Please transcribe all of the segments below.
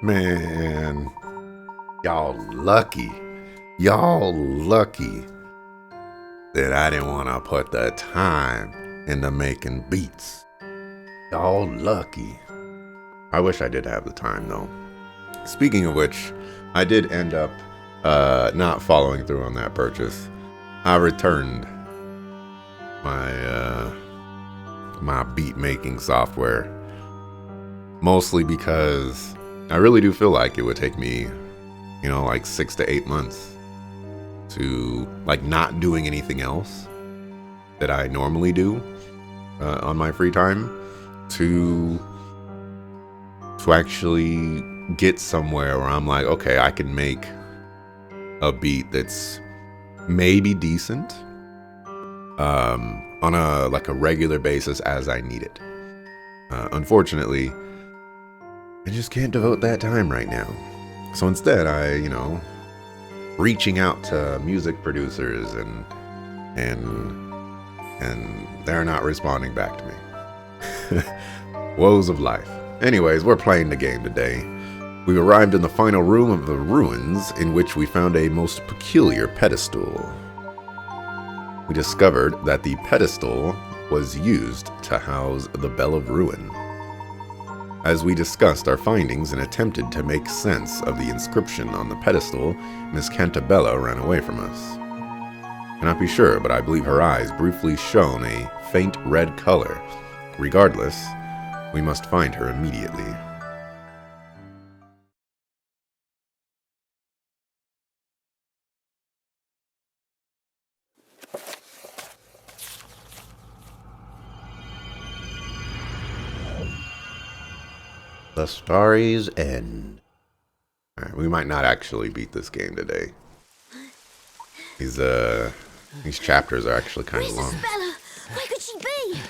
Man, y'all lucky. Y'all lucky that I didn't want to put the time into making beats. Y'all lucky. I wish I did have the time, though. Speaking of which, I did end up not following through on that purchase. I returned my beat making software, mostly because I really do feel like it would take me, like 6 to 8 months to not doing anything else that I normally do on my free time to actually get somewhere where I'm like, okay, I can make a beat that's maybe decent on a regular basis as I need it. Unfortunately, I just can't devote that time right now. So instead, reaching out to music producers and they're not responding back to me. Woes of life. Anyways, we're playing the game today. We've arrived in the final room of the ruins, in which we found a most peculiar pedestal. We discovered that the pedestal was used to house the Bell of Ruin. As we discussed our findings and attempted to make sense of the inscription on the pedestal, Miss Cantabella ran away from us. Cannot be sure, but I believe her eyes briefly shone a faint red color. Regardless, we must find her immediately. The Starry's End. Alright, we might not actually beat this game today. These chapters are actually kind of long. Isabella? Where could she be?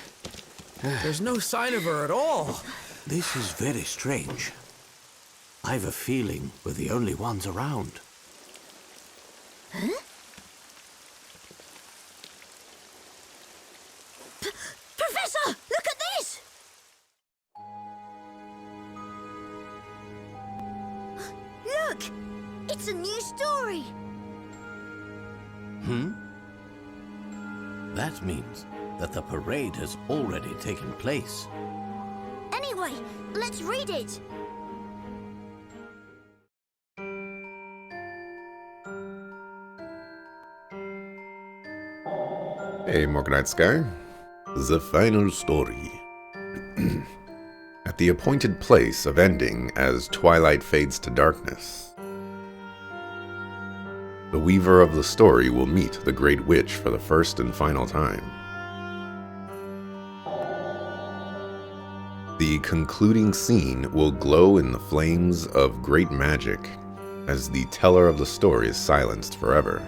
There's no sign of her at all. This is very strange. I've a feeling we're the only ones around. Huh? Professor, look at this! Look! It's a new story! That means that the parade has already taken place. Anyway, let's read it! Hey, Morganite Sky. The final story. At the appointed place of ending as twilight fades to darkness, the weaver of the story will meet the Great Witch for the first and final time. The concluding scene will glow in the flames of great magic as the teller of the story is silenced forever.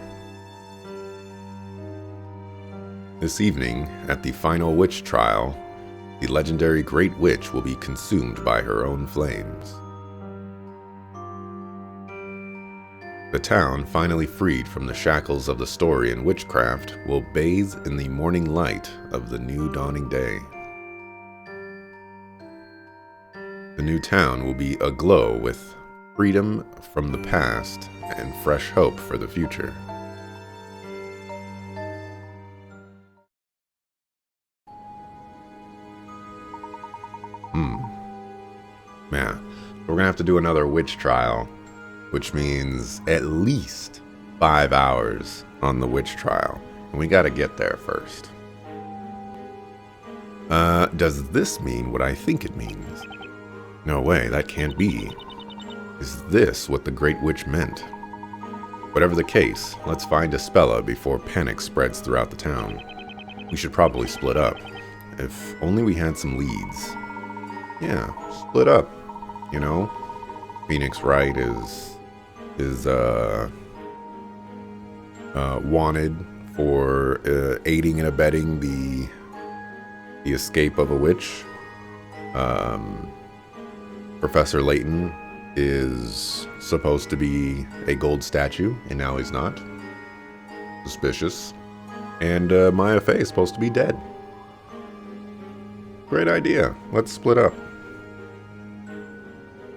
This evening, at the final witch trial, the legendary Great Witch will be consumed by her own flames. The town, finally freed from the shackles of the story and witchcraft, will bathe in the morning light of the new dawning day. The new town will be aglow with freedom from the past and fresh hope for the future. Yeah, we're gonna have to do another witch trial, which means at least 5 hours on the witch trial. And we gotta get there first. Does this mean what I think it means? No way, that can't be. Is this what the Great Witch meant? Whatever the case, let's find Espella before panic spreads throughout the town. We should probably split up. If only we had some leads. Yeah, split up. Phoenix Wright is wanted for aiding and abetting the escape of a witch. Professor Layton is supposed to be a gold statue, and now he's not. Suspicious. And Maya Fey is supposed to be dead. Great idea. Let's split up.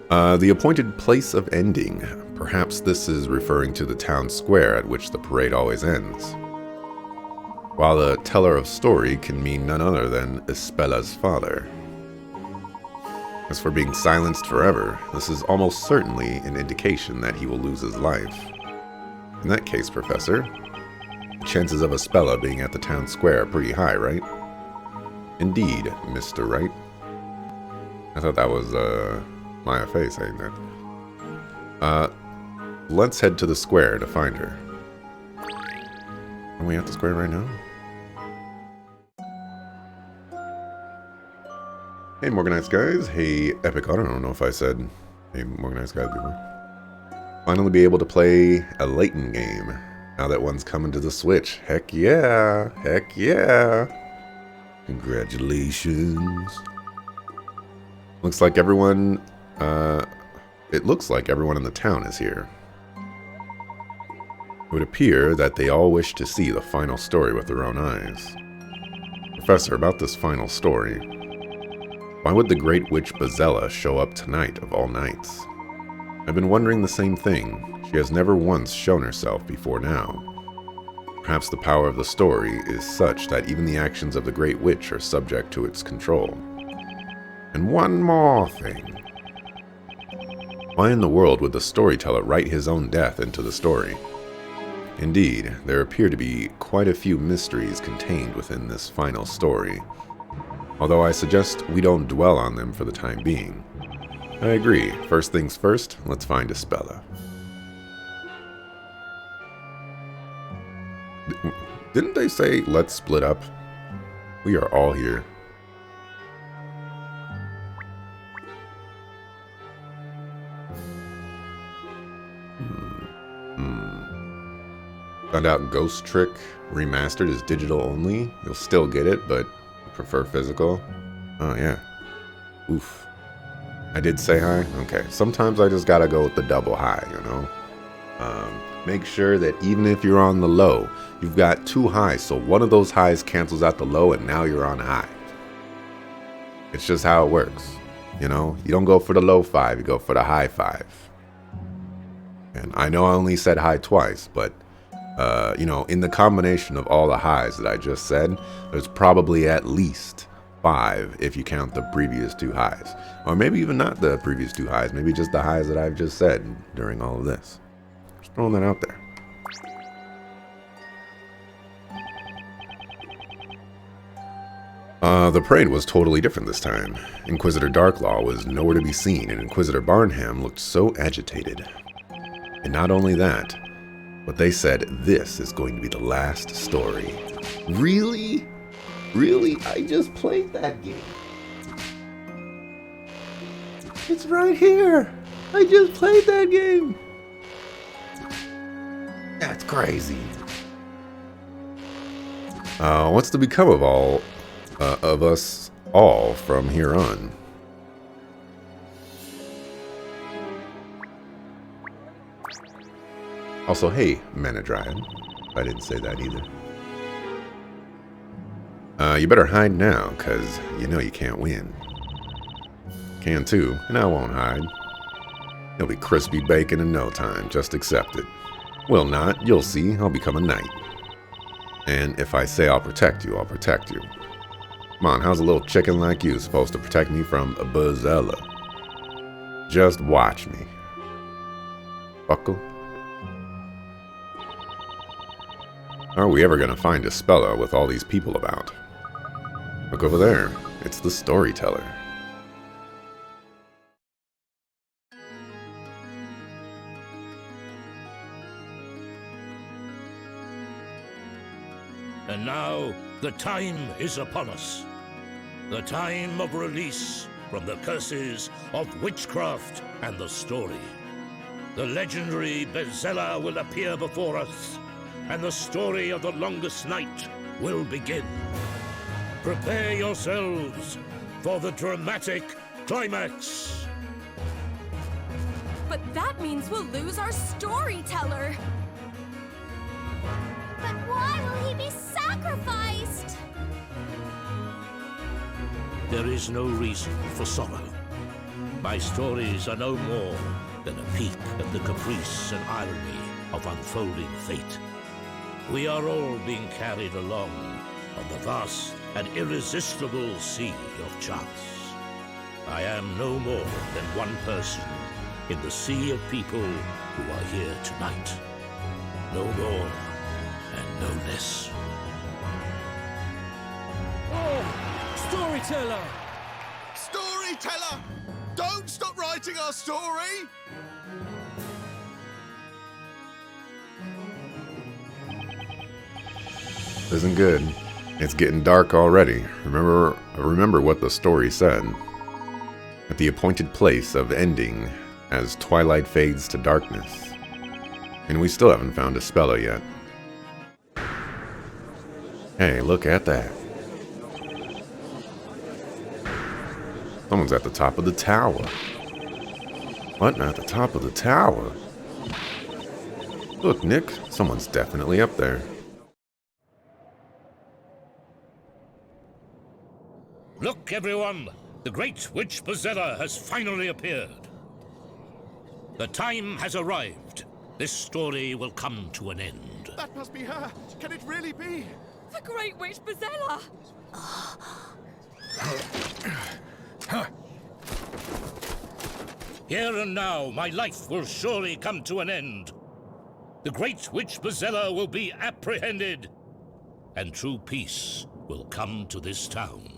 The appointed place of ending. Perhaps this is referring to the town square at which the parade always ends. While the teller of story can mean none other than Ispella's father. As for being silenced forever, this is almost certainly an indication that he will lose his life. In that case, Professor, the chances of Ispella being at the town square are pretty high, right? Indeed, Mr. Wright. I thought that was, Maya Fey saying that. Let's head to the square to find her. Are we at the square right now? Hey, Morganized guys. Hey, Epic Otter. I don't know if I said hey, Morganized guys before. Finally be able to play a Layton game now that one's coming to the Switch. Heck yeah. Heck yeah. Congratulations. Looks like everyone, it looks like everyone in the town is here. It would appear that they all wish to see the final story with their own eyes. Professor, about this final story. Why would the Great Witch Bazella show up tonight of all nights? I've been wondering the same thing. She has never once shown herself before now. Perhaps the power of the story is such that even the actions of the Great Witch are subject to its control. And one more thing. Why in the world would the storyteller write his own death into the story? Indeed, there appear to be quite a few mysteries contained within this final story, although I suggest we don't dwell on them for the time being. I agree. First things first, let's find Ispella. Didn't they say, let's split up? We are all here. Found out Ghost Trick Remastered is digital only. You'll still get it, but prefer physical. Oh, yeah. Oof. I did say hi? Okay. Sometimes I just gotta go with the double high, you know? Make sure that even if you're on the low, you've got two highs, so one of those highs cancels out the low, and now you're on high. It's just how it works. You know? You don't go for the low 5, you go for the high 5. And I know I only said high twice, but you know, in the combination of all the highs that I just said, there's probably at least 5 if you count the previous 2 highs. Or maybe even not the previous 2 highs, maybe just the highs that I've just said during all of this. Just throwing that out there. The parade was totally different this time. Inquisitor Darklaw was nowhere to be seen, and Inquisitor Barnham looked so agitated. And not only that, but they said this is going to be the last story. Really? Really? I just played that game. It's right here. I just played that game. That's crazy. What's to become of all of us all from here on? Also, hey, Manadrian. I didn't say that either. You better hide now, because you know you can't win. Can too, and I won't hide. You'll be crispy bacon in no time, just accept it. Will not, you'll see, I'll become a knight. And if I say I'll protect you, I'll protect you. Come on, how's a little chicken like you supposed to protect me from a Bazella? Just watch me. Buckle. Are we ever going to find Ispella with all these people about? Look over there. It's the storyteller. And now, the time is upon us. The time of release from the curses of witchcraft and the story. The legendary Bazella will appear before us, and the story of the longest night will begin. Prepare yourselves for the dramatic climax. But that means we'll lose our storyteller. But why will he be sacrificed? There is no reason for sorrow. My stories are no more than a peek at the caprice and irony of unfolding fate. We are all being carried along on the vast and irresistible sea of chance. I am no more than one person in the sea of people who are here tonight. No more and no less. Oh, storyteller! Storyteller! Don't stop writing our story! Isn't good. It's getting dark already. Remember what the story said. At the appointed place of ending, as twilight fades to darkness. And we still haven't found a speller yet. Hey, look at that. Someone's at the top of the tower. What? At the top of the tower? Look, Nick, someone's definitely up there. Look, everyone! The great witch Bazella has finally appeared. The time has arrived. This story will come to an end. That must be her! Can it really be? The Great Witch Bazella! Here and now, my life will surely come to an end. The great witch Bazella will be apprehended, and true peace will come to this town.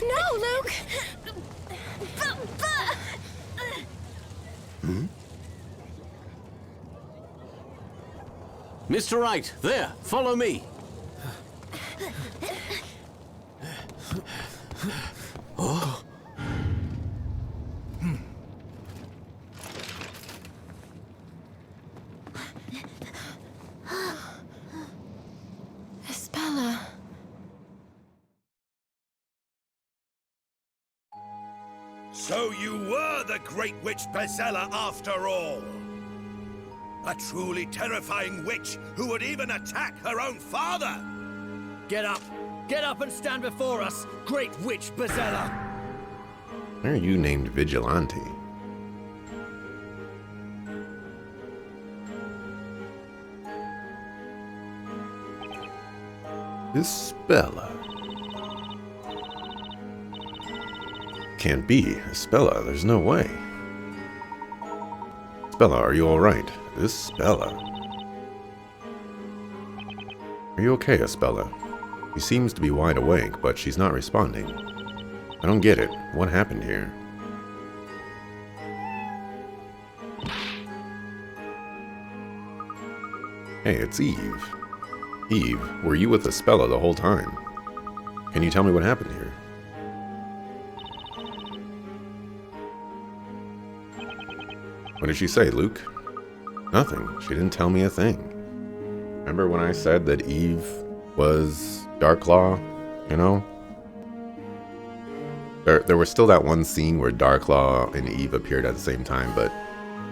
No, Luke! Mr. Wright, there, follow me. Oh. Espella. So you were the Great Witch Bazella after all! A truly terrifying witch who would even attack her own father! Get up! Get up and stand before us, Great Witch Bazella! Why are you named Vigilante? Espella. Can't be. Espella, there's no way. Espella, are you alright? Espella. Are you okay, Espella? She seems to be wide awake, but she's not responding. I don't get it. What happened here? Hey, it's Eve. Eve, were you with Espella the whole time? Can you tell me what happened here? What did she say, Luke? Nothing. She didn't tell me a thing. Remember when I said that Eve was Darklaw, you know? There was still that one scene where Darklaw and Eve appeared at the same time, but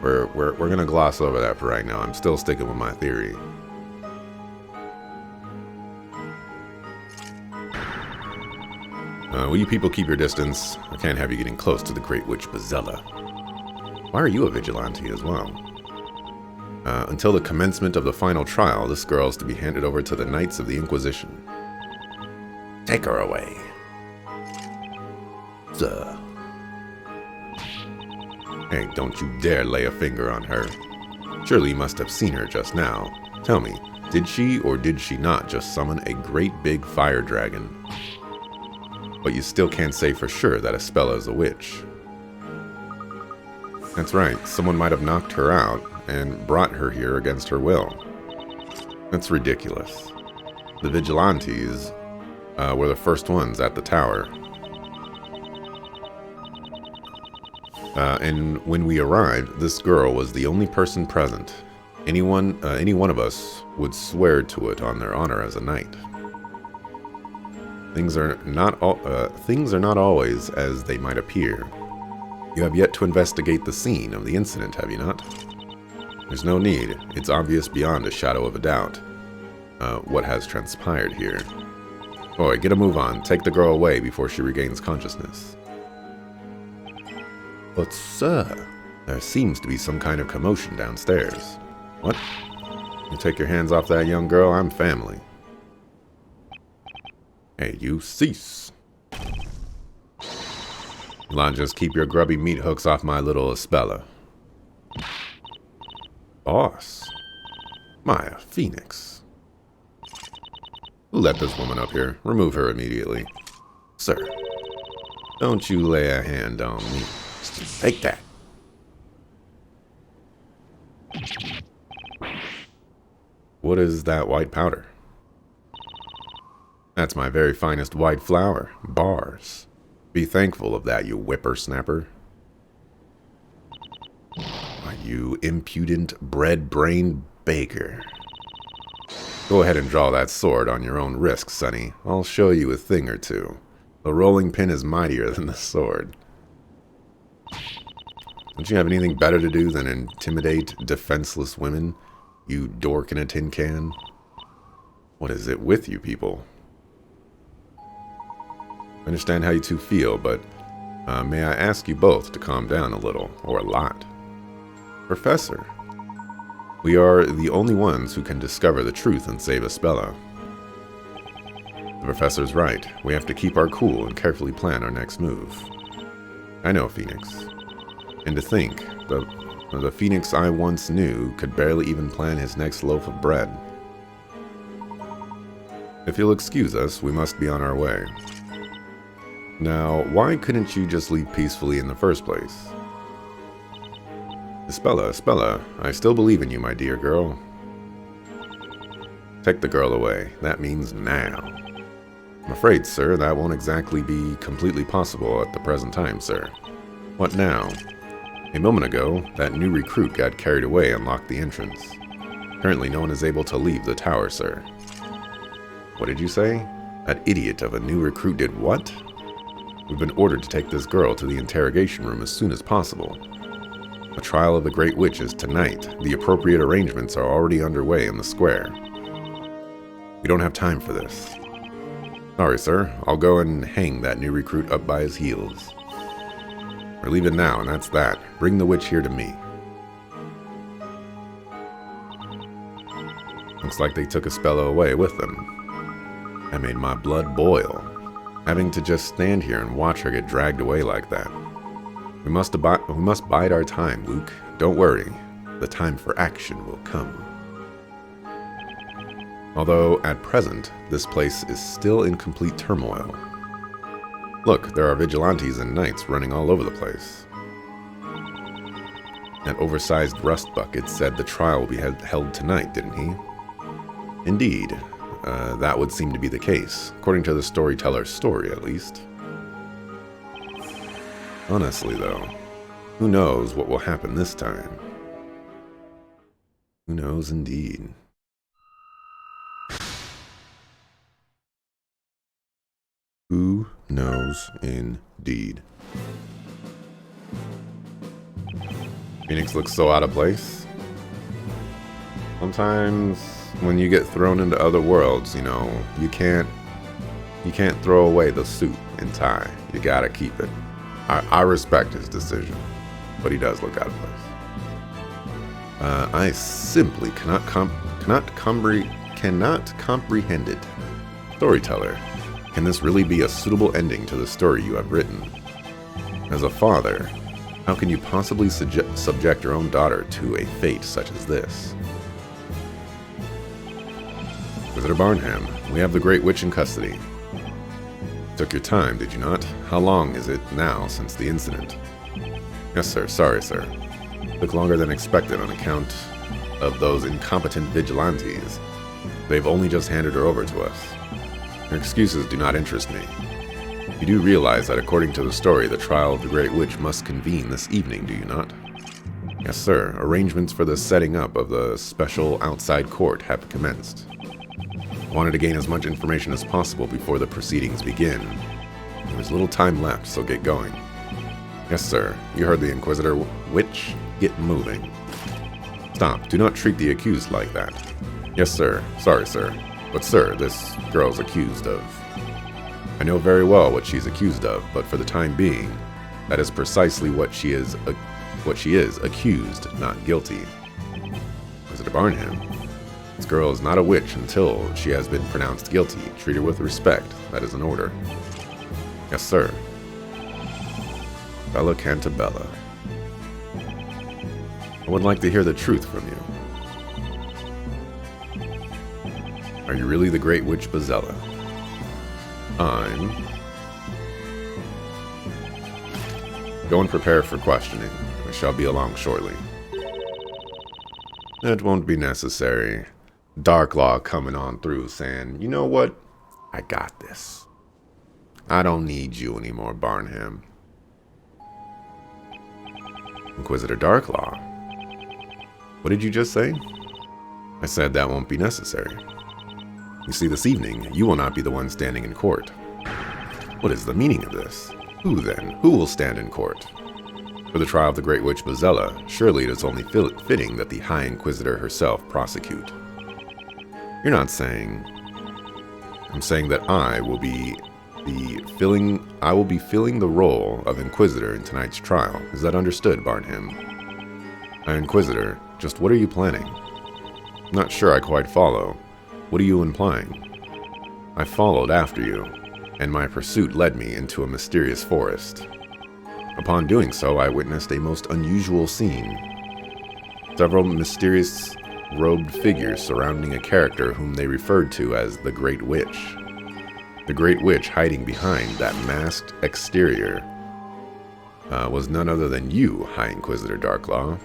we're gonna gloss over that for right now. I'm still sticking with my theory. Will you people keep your distance? I can't have you getting close to the Great Witch Bazella. Why are you a vigilante as well? Until the commencement of the final trial, this girl is to be handed over to the Knights of the Inquisition. Take her away. Sir. Hey, don't you dare lay a finger on her. Surely you must have seen her just now. Tell me, Did she or did she not just summon a great big fire dragon? But you still can't say for sure that Espella is a witch. That's right, someone might have knocked her out and brought her here against her will. That's ridiculous. The vigilantes were the first ones at the tower. And when we arrived, this girl was the only person present. Any one of us would swear to it on their honor as a knight. Things are not always as they might appear. You have yet to investigate the scene of the incident, have you not? There's no need. It's obvious beyond a shadow of a doubt what has transpired here. Boy, get a move on. Take the girl away before she regains consciousness. But sir, there seems to be some kind of commotion downstairs. What? You take your hands off that young girl? I'm family. Hey, you cease. You'll just keep your grubby meat hooks off my little Espella. Boss. Maya, Phoenix. Who let this woman up here? Remove her immediately. Sir, don't you lay a hand on me. Take that. What is that white powder? That's my very finest white flour. Bars. Be thankful of that, you whippersnapper. You impudent, bread-brained baker. Go ahead and draw that sword on your own risk, sonny. I'll show you a thing or two. The rolling pin is mightier than the sword. Don't you have anything better to do than intimidate defenseless women, you dork in a tin can? What is it with you people? I understand how you two feel, but may I ask you both to calm down a little, or a lot? Professor, we are the only ones who can discover the truth and save Espella. The professor's right. We have to keep our cool and carefully plan our next move. I know, Phoenix. And to think, the Phoenix I once knew could barely even plan his next loaf of bread. If you'll excuse us, we must be on our way. Now, why couldn't you just leave peacefully in the first place? Espella, I still believe in you, my dear girl. Take the girl away. That means now. I'm afraid, sir, that won't exactly be completely possible at the present time, sir. What now? A moment ago, that new recruit got carried away and locked the entrance. Currently, no one is able to leave the tower, sir. What did you say? That idiot of a new recruit did what? We've been ordered to take this girl to the interrogation room as soon as possible. The trial of the Great Witch is tonight. The appropriate arrangements are already underway in the square. We don't have time for this. Sorry, sir. I'll go and hang that new recruit up by his heels. We're leaving now, and that's that. Bring the witch here to me. Looks like they took Espella away with them. That made my blood boil. Having to just stand here and watch her get dragged away like that. We must bide our time, Luke. Don't worry. The time for action will come. Although, at present, this place is still in complete turmoil. Look, there are vigilantes and knights running all over the place. That oversized rust bucket said the trial will be held tonight, didn't he? Indeed. That would seem to be the case, according to the storyteller's story, at least. Honestly, though, who knows what will happen this time? Who knows indeed? Who knows indeed? Phoenix looks so out of place. Sometimes when you get thrown into other worlds, you know, you can't throw away the suit and tie. You gotta keep it. I respect his decision, but he does look out of place. I simply cannot comprehend it. Storyteller, can this really be a suitable ending to the story you have written? As a father, how can you possibly subject your own daughter to a fate such as this? Visitor Barnham, we have the Great Witch in custody. Took your time, did you not? How long is it now since the incident? Yes, sir. Sorry, sir. Took longer than expected on account of those incompetent vigilantes. They've only just handed her over to us. Your excuses do not interest me. You do realize that according to the story, the trial of the Great Witch must convene this evening, do you not? Yes, sir. Arrangements for the setting up of the special outside court have commenced. I wanted to gain as much information as possible before the proceedings begin. There's little time left, so get going. Yes, sir. You heard the Inquisitor. Witch, get moving. Stop. Do not treat the accused like that. Yes, sir. Sorry, sir. But, sir, this girl's accused of... I know very well what she's accused of, but for the time being, that is precisely what she is accused, not guilty. Visitor Barnham, this girl is not a witch until she has been pronounced guilty. Treat her with respect. That is an order. Yes, sir. Bella Cantabella. I would like to hear the truth from you. Are you really the Great Witch Bezella? I'm... Go and prepare for questioning. I shall be along shortly. It won't be necessary. Darklaw coming on through saying, you know what? I got this. I don't need you anymore, Barnham. Inquisitor Darklaw. What did you just say? I said that won't be necessary. You see, this evening, you will not be the one standing in court. What is the meaning of this? Who, then? Who will stand in court? For the trial of the Great Witch Bezella, surely it is only fitting that the High Inquisitor herself prosecute. You're not saying... I'm saying that I will be filling the role of Inquisitor in tonight's trial. Is that understood, Barnham? Inquisitor, just what are you planning? Not sure I quite follow. What are you implying? I followed after you, and my pursuit led me into a mysterious forest. Upon doing so, I witnessed a most unusual scene. Several mysterious robed figures surrounding a character whom they referred to as the Great Witch. The Great Witch hiding behind that masked exterior was none other than you, High Inquisitor Darklaw.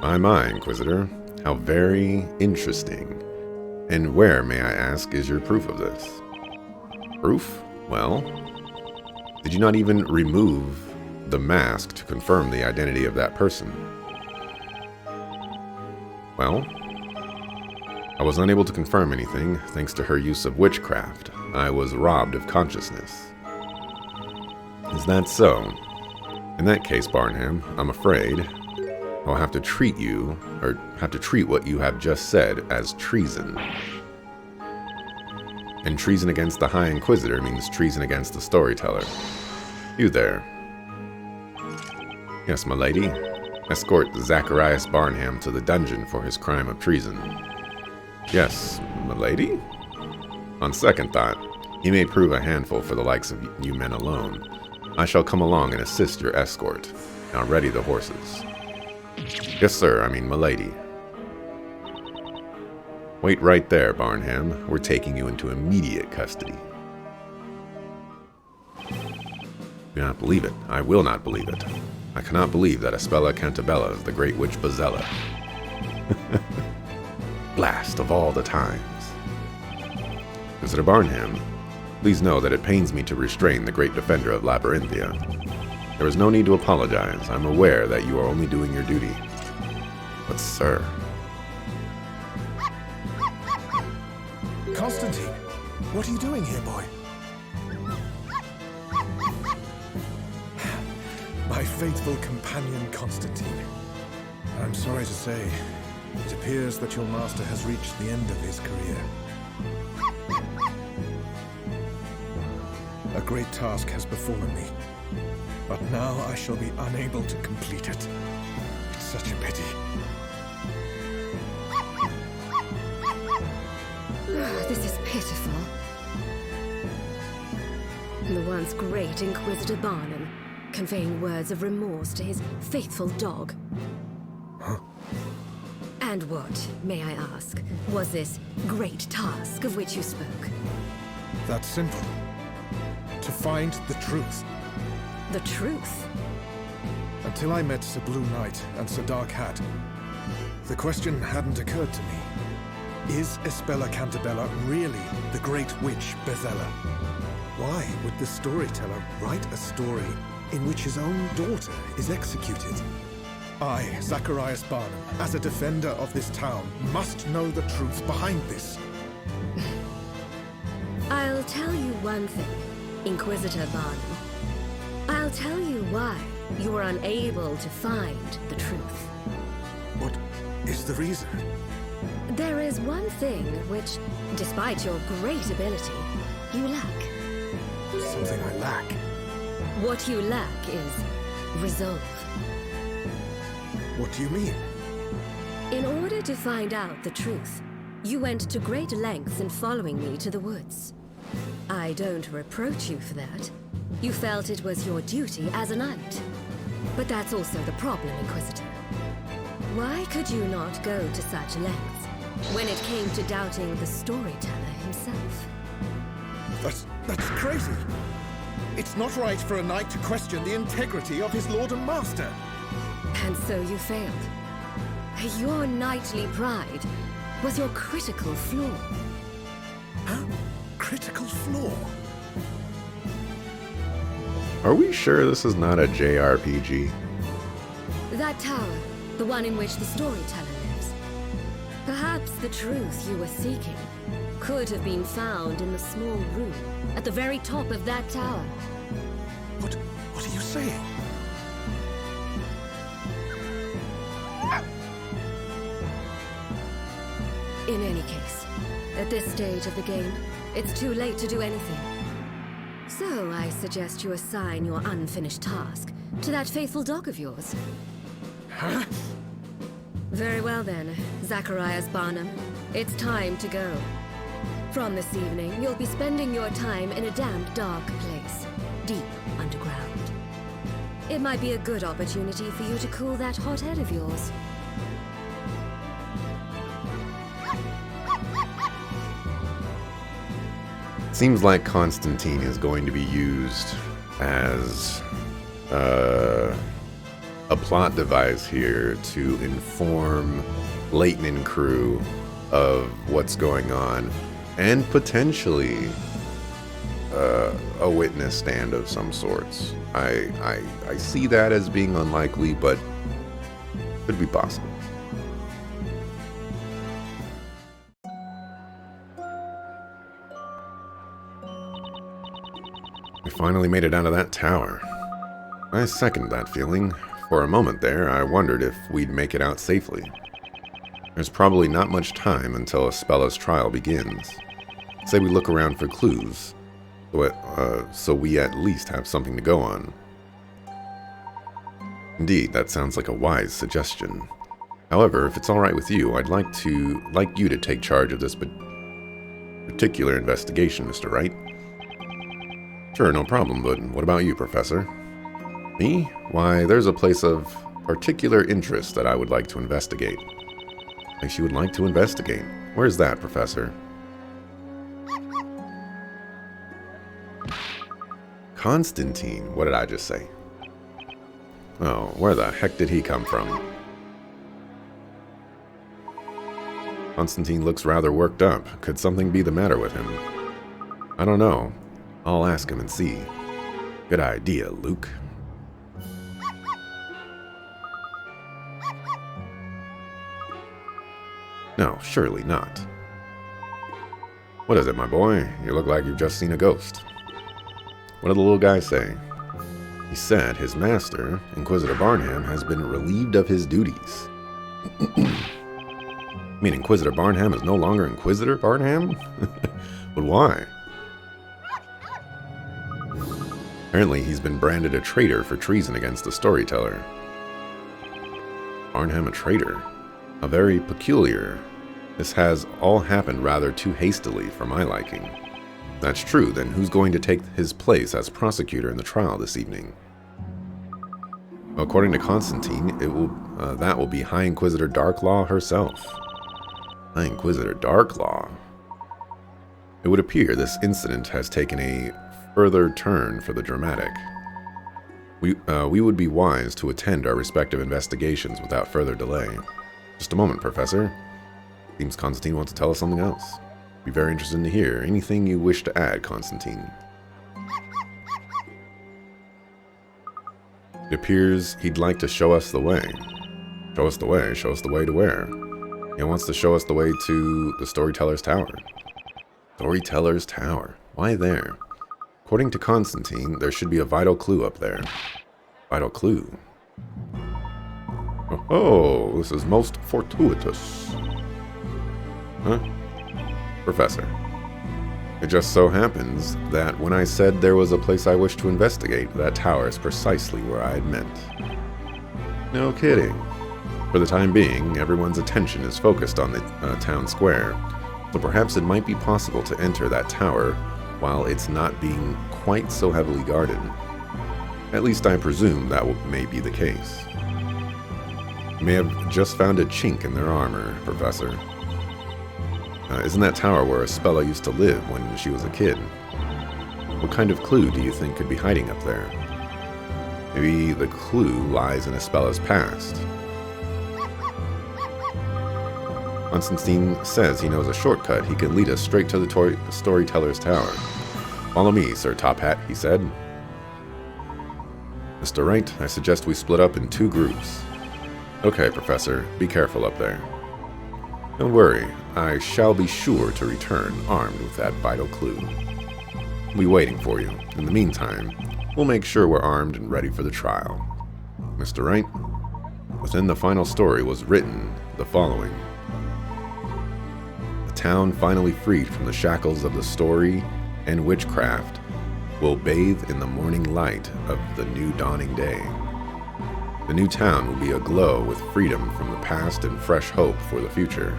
My, Inquisitor. How very interesting. And where, may I ask, is your proof of this? Proof? Well, did you not even remove the mask to confirm the identity of that person? Well, I was unable to confirm anything thanks to her use of witchcraft. I was robbed of consciousness. Is that so? In that case, Barnham, I'm afraid I'll have to treat what you have just said as treason. And treason against the High Inquisitor means treason against the storyteller. You there. Yes, my lady. Escort Zacharias Barnham to the dungeon for his crime of treason. Yes, my lady? On second thought, he may prove a handful for the likes of you men alone. I shall come along and assist your escort. Now ready the horses. Yes, sir, my lady. Wait right there, Barnham. We're taking you into immediate custody. Do not believe it. I will not believe it. I cannot believe that Bella Cantabella is the Great Witch Bezella. Blast of all the times. Visitor Barnham, please know that it pains me to restrain the great defender of Labyrinthia. There is no need to apologize. I'm aware that you are only doing your duty. But, sir... Constantine, what are you doing here, boy? My faithful companion, Constantine. I'm sorry to say, it appears that your master has reached the end of his career. A great task has befallen me, but now I shall be unable to complete it. It's such a pity. This is pitiful. The once great Inquisitor Barnum, conveying words of remorse to his faithful dog. Huh? And what, may I ask, was this great task of which you spoke? That's simple. To find the truth. The truth? Until I met Sir Blue Knight and Sir Dark Hat, the question hadn't occurred to me. Is Espella Cantabella really the Great Witch Bezella? Why would the storyteller write a story in which his own daughter is executed? I, Zacharias Barnum, as a defender of this town, must know the truth behind this. I'll tell you one thing, Inquisitor Barnum. I'll tell you why you were unable to find the truth. What is the reason? There is one thing which, despite your great ability, you lack. Something I lack. What you lack is resolve. What do you mean? In order to find out the truth, you went to great lengths in following me to the woods. I don't reproach you for that. You felt it was your duty as a knight. But that's also the problem, Inquisitor. Why could you not go to such lengths when it came to doubting the storyteller himself? That's crazy. It's not right for a knight to question the integrity of his lord and master. And so you failed. Your knightly pride was your critical flaw. Huh? Critical flaw? Are we sure this is not a JRPG? That tower, the one in which the storyteller lives. Perhaps the truth you were seeking could have been found in the small room at the very top of that tower. What are you saying? In any case, at this stage of the game, it's too late to do anything. So I suggest you assign your unfinished task to that faithful dog of yours. Huh? Very well then, Zacharias Barnum. It's time to go. From this evening, you'll be spending your time in a damp, dark place, deep underground. It might be a good opportunity for you to cool that hot head of yours. Seems like Constantine is going to be used as a plot device here to inform Layton and crew of what's going on, and potentially a witness stand of some sorts. I see that as being unlikely, but could be possible. We finally made it out of that tower. I second that feeling. For a moment there, I wondered if we'd make it out safely. There's probably not much time until Espella's trial begins. Say we look around for clues, so we at least have something to go on. Indeed, that sounds like a wise suggestion. However, if it's alright with you, I'd like you to take charge of this particular investigation, Mr. Wright. Sure, no problem, but what about you, Professor? Me? Why, there's a place of particular interest that I would like to investigate. Place you would like to investigate? Where's that, Professor? Constantine, what did I just say? Oh, where the heck did he come from? Constantine looks rather worked up. Could something be the matter with him? I don't know. I'll ask him and see. Good idea, Luke. No, surely not. What is it, my boy? You look like you've just seen a ghost. What did the little guy say? He said his master, Inquisitor Barnham, has been relieved of his duties. You mean Inquisitor Barnham is no longer Inquisitor Barnham? But why? Apparently he's been branded a traitor for treason against the storyteller. Barnham a traitor? How very peculiar. This has all happened rather too hastily for my liking. That's true, then who's going to take his place as prosecutor in the trial this evening? According to Constantine, that will be High Inquisitor Darklaw herself. High Inquisitor Darklaw? It would appear this incident has taken a further turn for the dramatic. We would be wise to attend our respective investigations without further delay. Just a moment, Professor. Seems Constantine wants to tell us something else. Be very interested to hear anything you wish to add, Constantine. It appears he'd like to show us the way. Show us the way? Show us the way to where? He wants to show us the way to the Storyteller's Tower. Storyteller's Tower. Why there? According to Constantine, there should be a vital clue up there. Vital clue? Oh, this is most fortuitous. Huh? Professor. It just so happens that when I said there was a place I wished to investigate, that tower is precisely where I had meant. No kidding. For the time being, everyone's attention is focused on the town square, so perhaps it might be possible to enter that tower while it's not being quite so heavily guarded. At least I presume that may be the case. You may have just found a chink in their armor, Professor. Isn't that tower where Espella used to live when she was a kid? What kind of clue do you think could be hiding up there? Maybe the clue lies in Espella's past. Constantine says he knows a shortcut. He can lead us straight to the Storyteller's Tower. Follow me, Sir Top Hat, he said. Mr. Wright, I suggest we split up in 2 groups. Okay, Professor, be careful up there. Don't worry, I shall be sure to return armed with that vital clue. I'll be waiting for you. In the meantime, we'll make sure we're armed and ready for the trial. Mr. Wright, within the final story was written the following. The town finally freed from the shackles of the story and witchcraft will bathe in the morning light of the new dawning day. The new town will be aglow with freedom from the past and fresh hope for the future.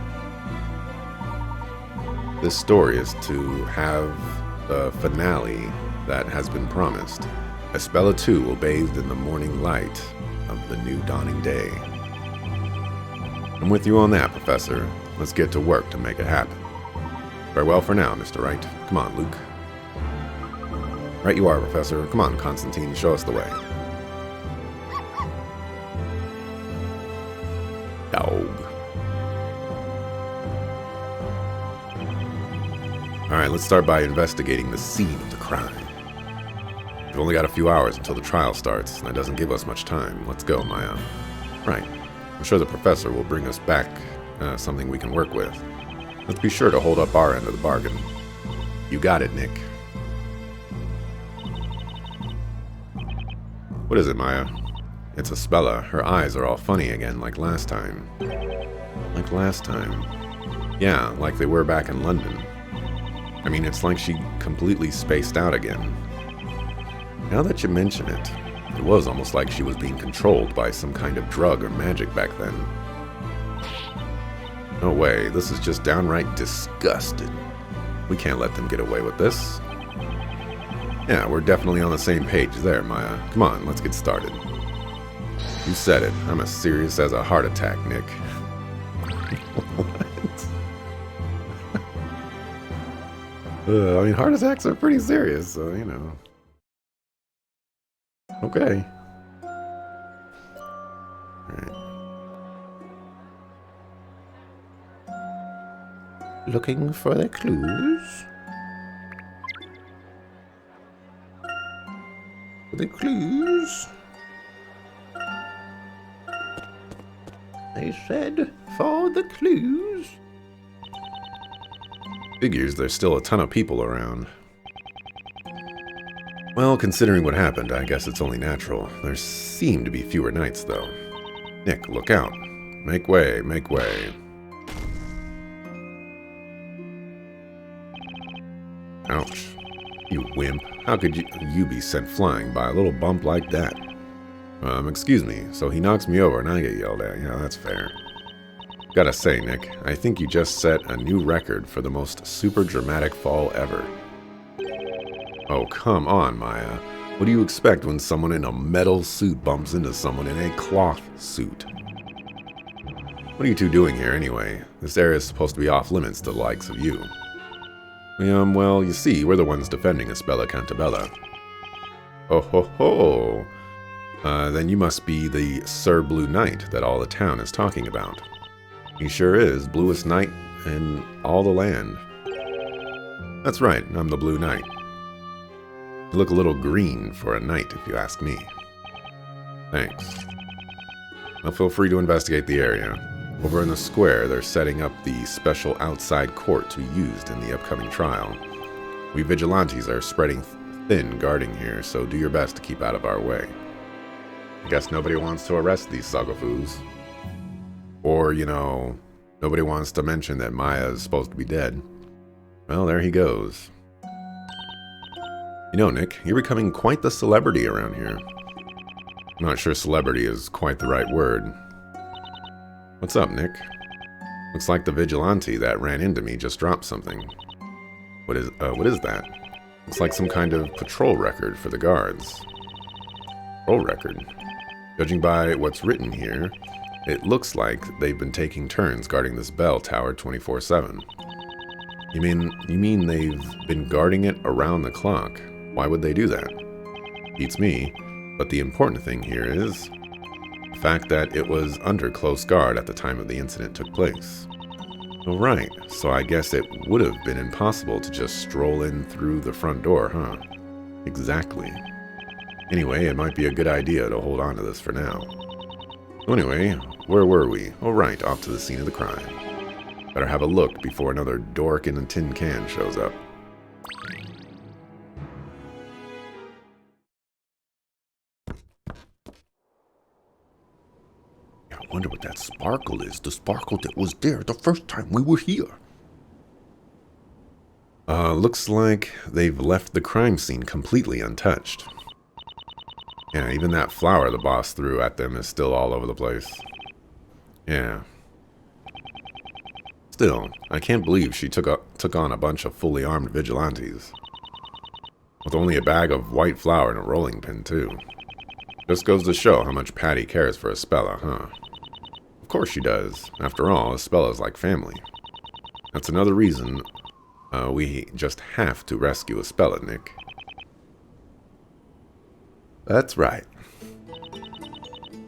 This story is to have the finale that has been promised. Espella too will bathe in the morning light of the new dawning day. I'm with you on that, Professor. Let's get to work to make it happen. Farewell for now, Mr. Wright. Come on, Luke. Right you are, Professor. Come on, Constantine, show us the way. Dog. Alright, let's start by investigating the scene of the crime. We've only got a few hours until the trial starts, and that doesn't give us much time. Let's go, Maya. Right. I'm sure the professor will bring us back something we can work with. Let's be sure to hold up our end of the bargain. You got it, Nick. What is it, Maya? It's Espella. Her eyes are all funny again, like last time. Like last time? Yeah, like they were back in London. I mean, it's like she completely spaced out again. Now that you mention it, it was almost like she was being controlled by some kind of drug or magic back then. No way, this is just downright disgusting. We can't let them get away with this. Yeah, we're definitely on the same page there, Maya. Come on, let's get started. You said it. I'm as serious as a heart attack, Nick. What? I mean, heart attacks are pretty serious, so, you know. Okay. Alright. Looking for the clues? The clues? They said for the clues. Figures there's still a ton of people around. Well, considering what happened, I guess it's only natural. There seem to be fewer knights, though. Nick, look out. Make way, make way. Ouch. You wimp. How could you be sent flying by a little bump like that? Excuse me, so he knocks me over and I get yelled at. Yeah, that's fair. Gotta say, Nick, I think you just set a new record for the most super dramatic fall ever. Oh, come on, Maya. What do you expect when someone in a metal suit bumps into someone in a cloth suit? What are you two doing here anyway? This area is supposed to be off limits to the likes of you. Well, you see, we're the ones defending Espella Cantabella. Oh ho ho! Then you must be the Sir Blue Knight that all the town is talking about. He sure is, bluest knight in all the land. That's right, I'm the Blue Knight. You look a little green for a knight, if you ask me. Thanks. Now feel free to investigate the area. Over in the square, they're setting up the special outside court to be used in the upcoming trial. We vigilantes are spreading thin guarding here, so do your best to keep out of our way. I guess nobody wants to arrest these Sagafoos. Or, you know, nobody wants to mention that Maya is supposed to be dead. Well, there he goes. You know, Nick, you're becoming quite the celebrity around here. I'm not sure celebrity is quite the right word. What's up, Nick? Looks like the vigilante that ran into me just dropped something. What is that? Looks like some kind of patrol record for the guards. Patrol record? Judging by what's written here, it looks like they've been taking turns guarding this bell tower 24/7. You mean they've been guarding it around the clock? Why would they do that? Beats me, but the important thing here is the fact that it was under close guard at the time of the incident took place. Oh, right, so I guess it would have been impossible to just stroll in through the front door, huh? Exactly. Anyway, it might be a good idea to hold on to this for now. So anyway, where were we? Oh, right, off to the scene of the crime. Better have a look before another dork in a tin can shows up. I wonder what that sparkle is. The sparkle that was there the first time we were here. Looks like they've left the crime scene completely untouched. Yeah, even that flower the boss threw at them is still all over the place. Yeah. Still, I can't believe she took on a bunch of fully armed vigilantes. With only a bag of white flour and a rolling pin, too. Just goes to show how much Patty cares for Espella, huh? Of course she does. After all, Espella's like family. That's another reason we just have to rescue Espella, Nick. That's right.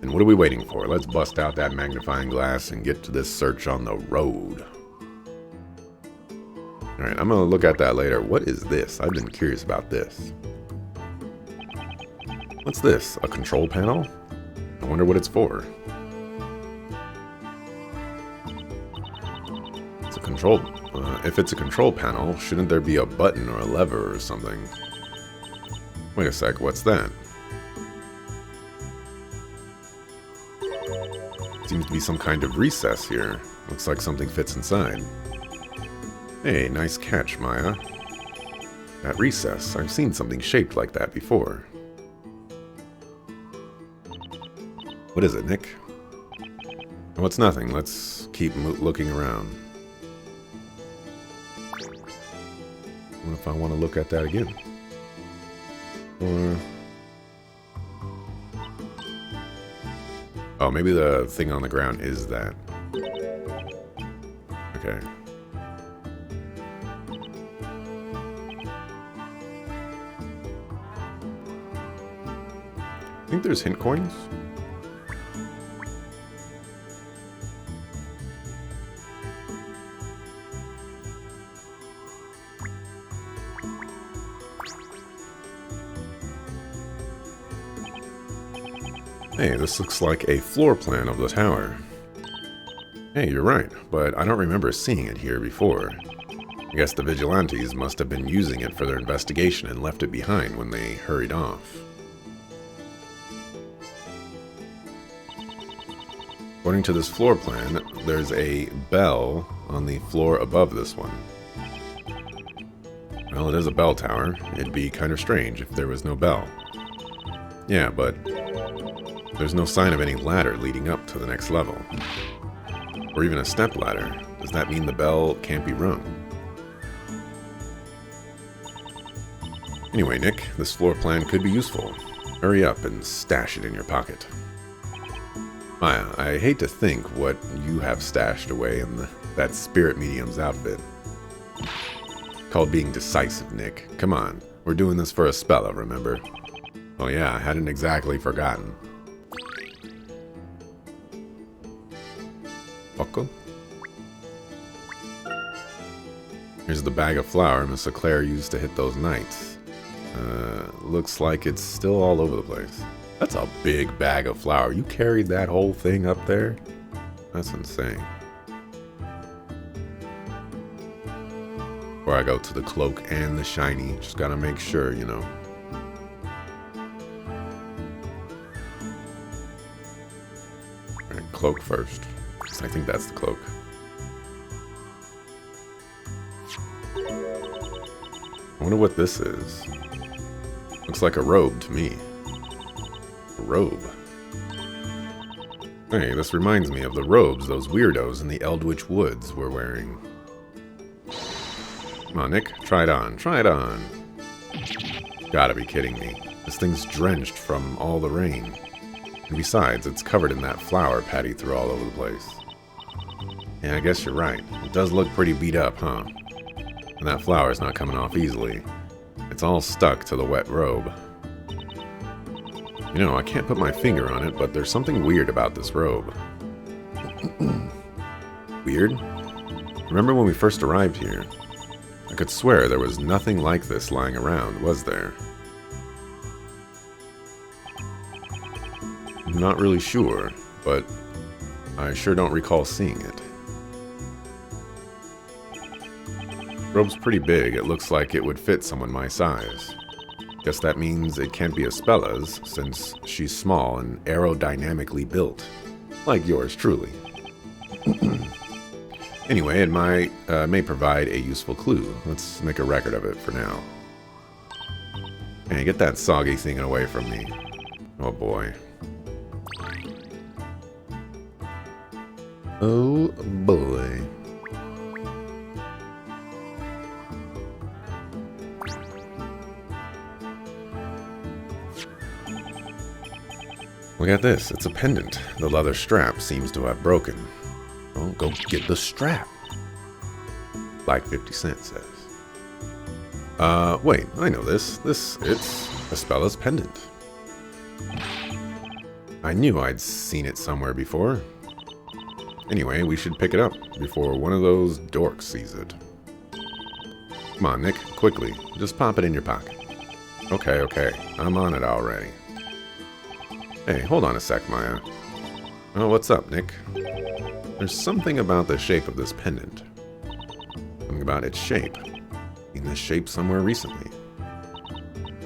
And what are we waiting for? Let's bust out that magnifying glass and get to this search on the road. Alright, I'm gonna look at that later. What is this? I've been curious about this. What's this? A control panel? I wonder what it's for. It's a control... if it's a control panel, shouldn't there be a button or a lever or something? Wait a sec, what's that? Seems to be some kind of recess here. Looks like something fits inside. Hey, nice catch, Maya. That recess. I've seen something shaped like that before. What is it, Nick? Oh, it's nothing. Let's keep looking around. What if I want to look at that again? Or... oh, maybe the thing on the ground is that. Okay. I think there's hint coins. Hey, this looks like a floor plan of the tower. Hey, you're right, but I don't remember seeing it here before. I guess the vigilantes must have been using it for their investigation and left it behind when they hurried off. According to this floor plan, there's a bell on the floor above this one. Well, it is a bell tower. It'd be kind of strange if there was no bell. Yeah, but there's no sign of any ladder leading up to the next level. Or even a step ladder. Does that mean the bell can't be rung? Anyway, Nick, this floor plan could be useful. Hurry up and stash it in your pocket. Maya, I hate to think what you have stashed away in that spirit medium's outfit. Called being decisive, Nick. Come on, we're doing this for Espella, remember? Oh yeah, I hadn't exactly forgotten. Buckle. Here's the bag of flour Miss Eclair used to hit those knights. Looks like it's still all over the place. That's a big bag of flour. You carried that whole thing up there? That's insane. Before I go to the cloak and the shiny, just gotta make sure, you know. Alright, cloak first. I think that's the cloak. I wonder what this is. Looks like a robe to me. A robe. Hey, this reminds me of the robes those weirdos in the Eldritch Woods were wearing. Come on, Nick. Try it on. Try it on. Gotta be kidding me. This thing's drenched from all the rain. And besides, it's covered in that flour Patty threw all over the place. Yeah, I guess you're right. It does look pretty beat up, huh? And that flour's not coming off easily. It's all stuck to the wet robe. You know, I can't put my finger on it, but there's something weird about this robe. Weird? Remember when we first arrived here? I could swear there was nothing like this lying around, was there? I'm not really sure, but I sure don't recall seeing it. Robe's pretty big. It looks like it would fit someone my size. Guess that means it can't be Espella's, since she's small and aerodynamically built. Like yours truly. Anyway, it may provide a useful clue. Let's make a record of it for now. Hey, get that soggy thing away from me. Oh boy. Oh boy. Look at this, it's a pendant. The leather strap seems to have broken. Well, go get the strap. Like 50 cents says. Wait, I know this. It's Espella's pendant. I knew I'd seen it somewhere before. Anyway, we should pick it up before one of those dorks sees it. Come on, Nick, quickly. Just pop it in your pocket. Okay, I'm on it already. Hey, hold on a sec, Maya. Oh, what's up, Nick? There's something about the shape of this pendant. Something about its shape. Seen this shape somewhere recently.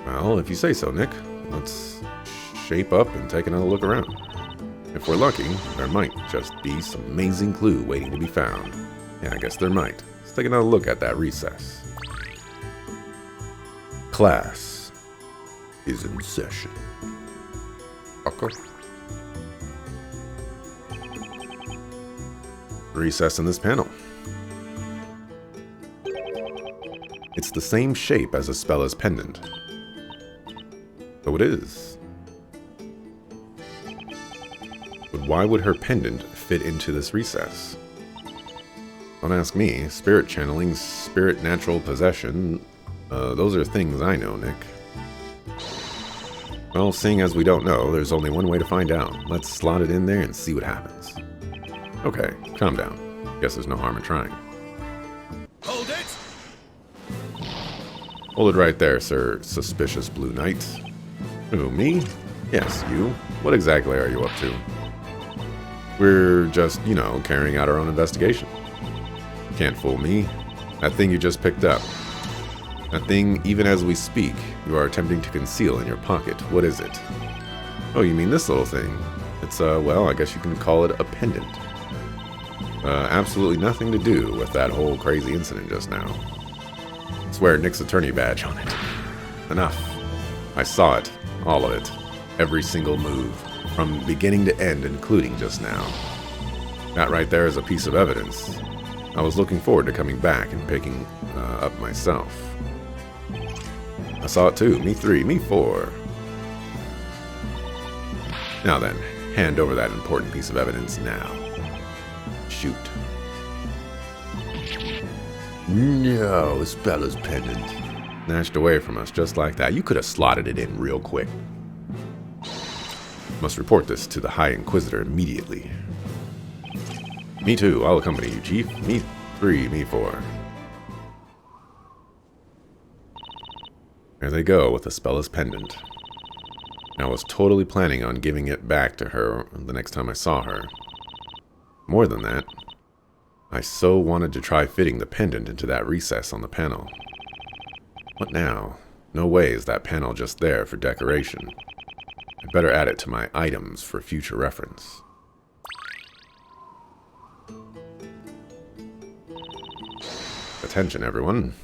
Well, if you say so, Nick. Let's shape up and take another look around. If we're lucky, there might just be some amazing clue waiting to be found. Yeah, I guess there might. Let's take another look at that recess. Class is in session. Okay. Recess in this panel. It's the same shape as Espella's pendant. So it is. But why would her pendant fit into this recess? Don't ask me. Spirit channeling, spirit natural possession, those are things I know, Nick. Well, seeing as we don't know, there's only one way to find out. Let's slot it in there and see what happens. Okay, calm down. Guess there's no harm in trying. Hold it! Hold it right there, sir, suspicious Blue Knight. Who, me? Yes, you. What exactly are you up to? We're just, you know, carrying out our own investigation. Can't fool me. That thing you just picked up. That thing, even as we speak, you are attempting to conceal in your pocket. What is it? Oh, you mean this little thing? It's, well, I guess you can call it a pendant. Absolutely nothing to do with that whole crazy incident just now. I swear Nick's attorney badge on it. Enough. I saw it. All of it. Every single move. From beginning to end, including just now. That right there is a piece of evidence. I was looking forward to coming back and picking up myself. I saw it too. Me 3, me 4. Now then, hand over that important piece of evidence now. Shoot. No, Spella's pendant. Snatched away from us just like that. You could have slotted it in real quick. Must report this to the High Inquisitor immediately. Me too. I'll accompany you, Chief. Me 3, me 4. There they go with the Spella's pendant. I was totally planning on giving it back to her the next time I saw her. More than that, I so wanted to try fitting the pendant into that recess on the panel. What now? No way is that panel just there for decoration. I'd better add it to my items for future reference. Attention, everyone.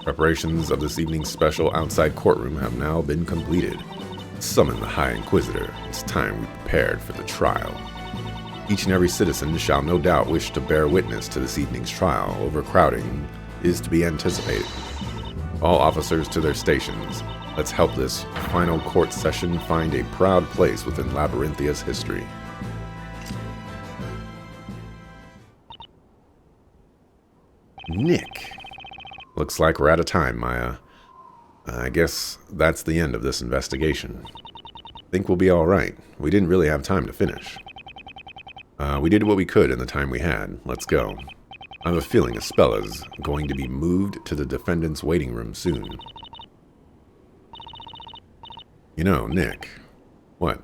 Preparations of this evening's special outside courtroom have now been completed. Summon the High Inquisitor. It's time we prepared for the trial. Each and every citizen shall no doubt wish to bear witness to this evening's trial. Overcrowding is to be anticipated. All officers to their stations. Let's help this final court session find a proud place within Labyrinthia's history. Nick. Looks like we're out of time, Maya. I guess that's the end of this investigation. Think we'll be alright. We didn't really have time to finish. We did what we could in the time we had. Let's go. I have a feeling Spella's going to be moved to the defendant's waiting room soon. You know, Nick. What?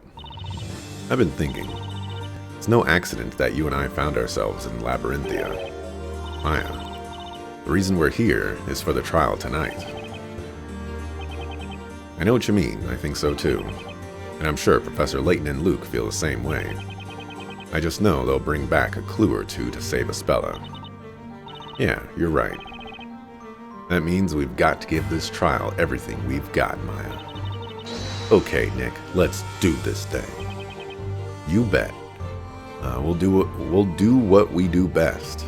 I've been thinking. It's no accident that you and I found ourselves in Labyrinthia. Maya. The reason we're here is for the trial tonight. I know what you mean. I think so too. And I'm sure Professor Layton and Luke feel the same way. I just know they'll bring back a clue or two to save Spella. Yeah, you're right. That means we've got to give this trial everything we've got, Maya. Okay, Nick, let's do this thing. You bet. We'll do what we do best.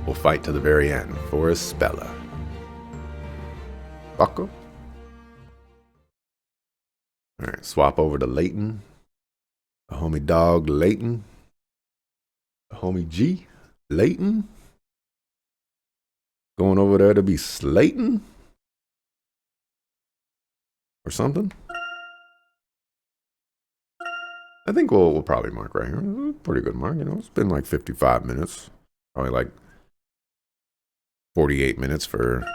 We'll fight to the very end for Spella. Bucko. Alright, swap over to Layton. The homie dog Layton. The homie G. Layton. Going over there to be Slayton? Or something? I think we'll probably mark right here. Pretty good mark, you know. It's been like 55 minutes. Probably like 48 minutes for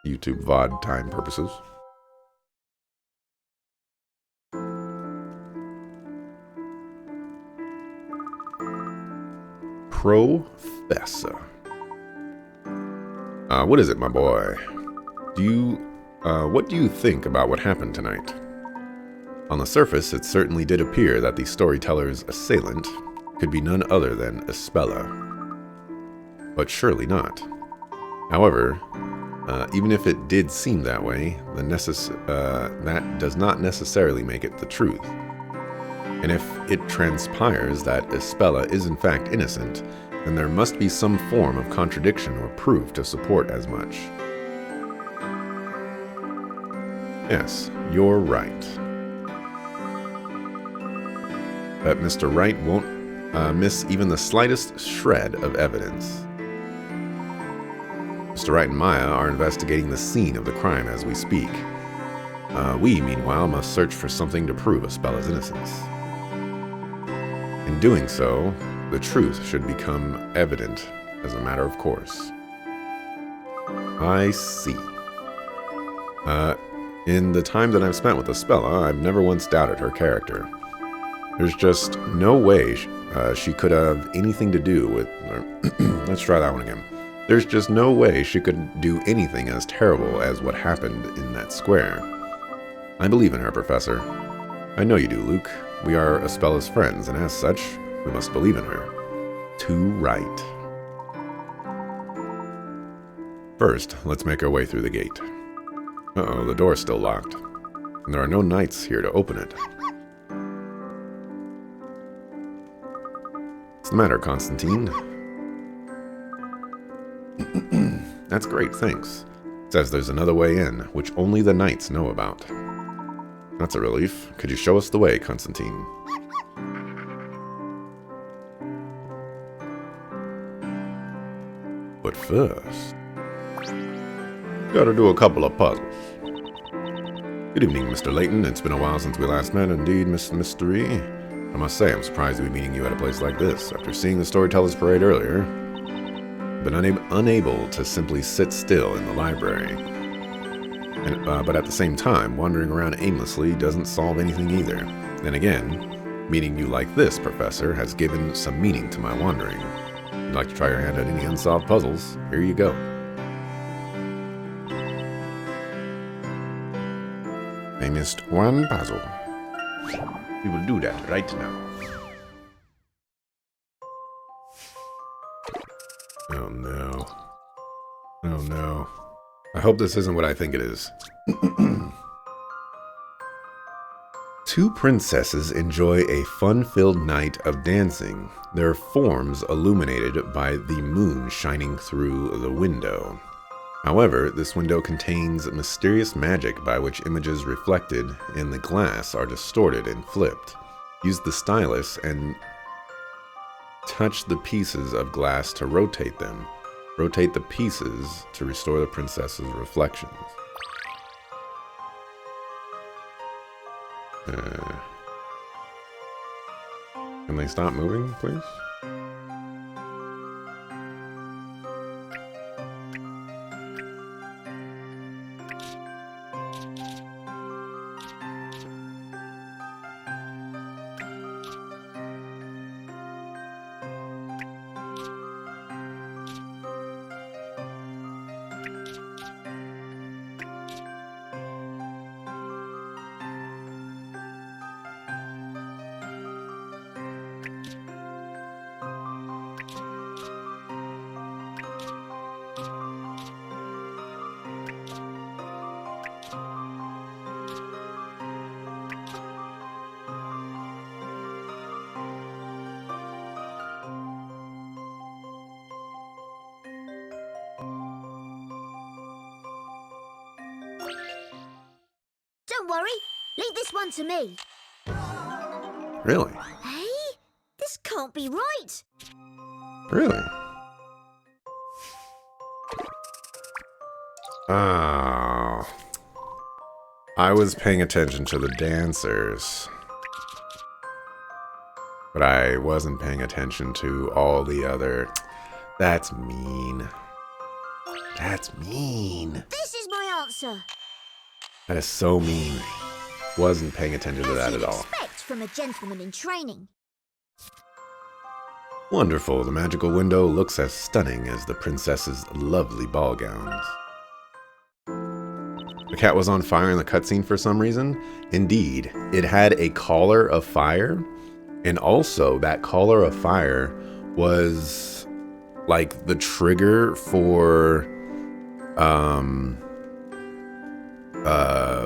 YouTube VOD time purposes. Professor. What is it, my boy? What do you think about what happened tonight? On the surface, it certainly did appear that the storyteller's assailant could be none other than Spella. But surely not. However, even if it did seem that way, that does not necessarily make it the truth. And if it transpires that Spella is in fact innocent, then there must be some form of contradiction or proof to support as much. Yes, you're right. But Mr. Wright won't miss even the slightest shred of evidence. Mr. Wright and Maya are investigating the scene of the crime as we speak. We, meanwhile, must search for something to prove Spella's innocence. In doing so, the truth should become evident as a matter of course. I see. In the time that I've spent with Spella, I've never once doubted her character. There's just no way she could have anything to do with... let's try that one again. There's just no way she could do anything as terrible as what happened in that square. I believe in her, Professor. I know you do, Luke. We are Spella's friends, and as such, we must believe in her. Too right. First, let's make our way through the gate. Uh-oh, the door's still locked. And there are no knights here to open it. What's the matter, Constantine? That's great, thanks. Says there's another way in, which only the knights know about. That's a relief. Could you show us the way, Constantine? But first, gotta do a couple of puzzles. Good evening, Mr. Layton. It's been a while since we last met. Indeed, Miss Mystery. I must say, I'm surprised to be meeting you at a place like this. After seeing the Storyteller's Parade earlier, I've been unable to simply sit still in the library. But at the same time, wandering around aimlessly doesn't solve anything either. Then again, meeting you like this, Professor, has given some meaning to my wandering. If you'd like to try your hand at any unsolved puzzles, here you go. I missed one puzzle. We will do that right now. Oh no. Oh no. I hope this isn't what I think it is. Two princesses enjoy a fun-filled night of dancing, their forms illuminated by the moon shining through the window. However, this window contains mysterious magic by which images reflected in the glass are distorted and flipped. Use the stylus and touch the pieces of glass to rotate them. Rotate the pieces to restore the princess's reflections. Can they stop moving, please? Don't worry. Leave this one to me. Really? Hey? This can't be right. Really? Oh. I was paying attention to the dancers. But I wasn't paying attention to all the other... That's mean. That's mean. This is my answer. That is so mean. Wasn't paying attention to that As at you'd all. expect from a gentleman in training. Wonderful. The magical window looks as stunning as the princess's lovely ball gowns. The cat was on fire in the cutscene for some reason. Indeed, it had a collar of fire. And also, that collar of fire was like the trigger for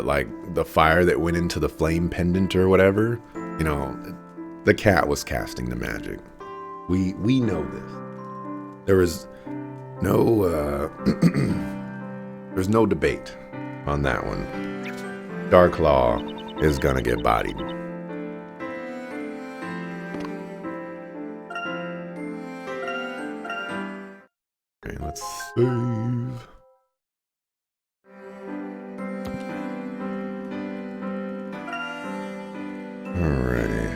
like the fire that went into the flame pendant or whatever. You know, the cat was casting the magic. We know this. There was no there's no debate on that one. Darklaw is gonna get bodied. Okay, let's save. Alrighty.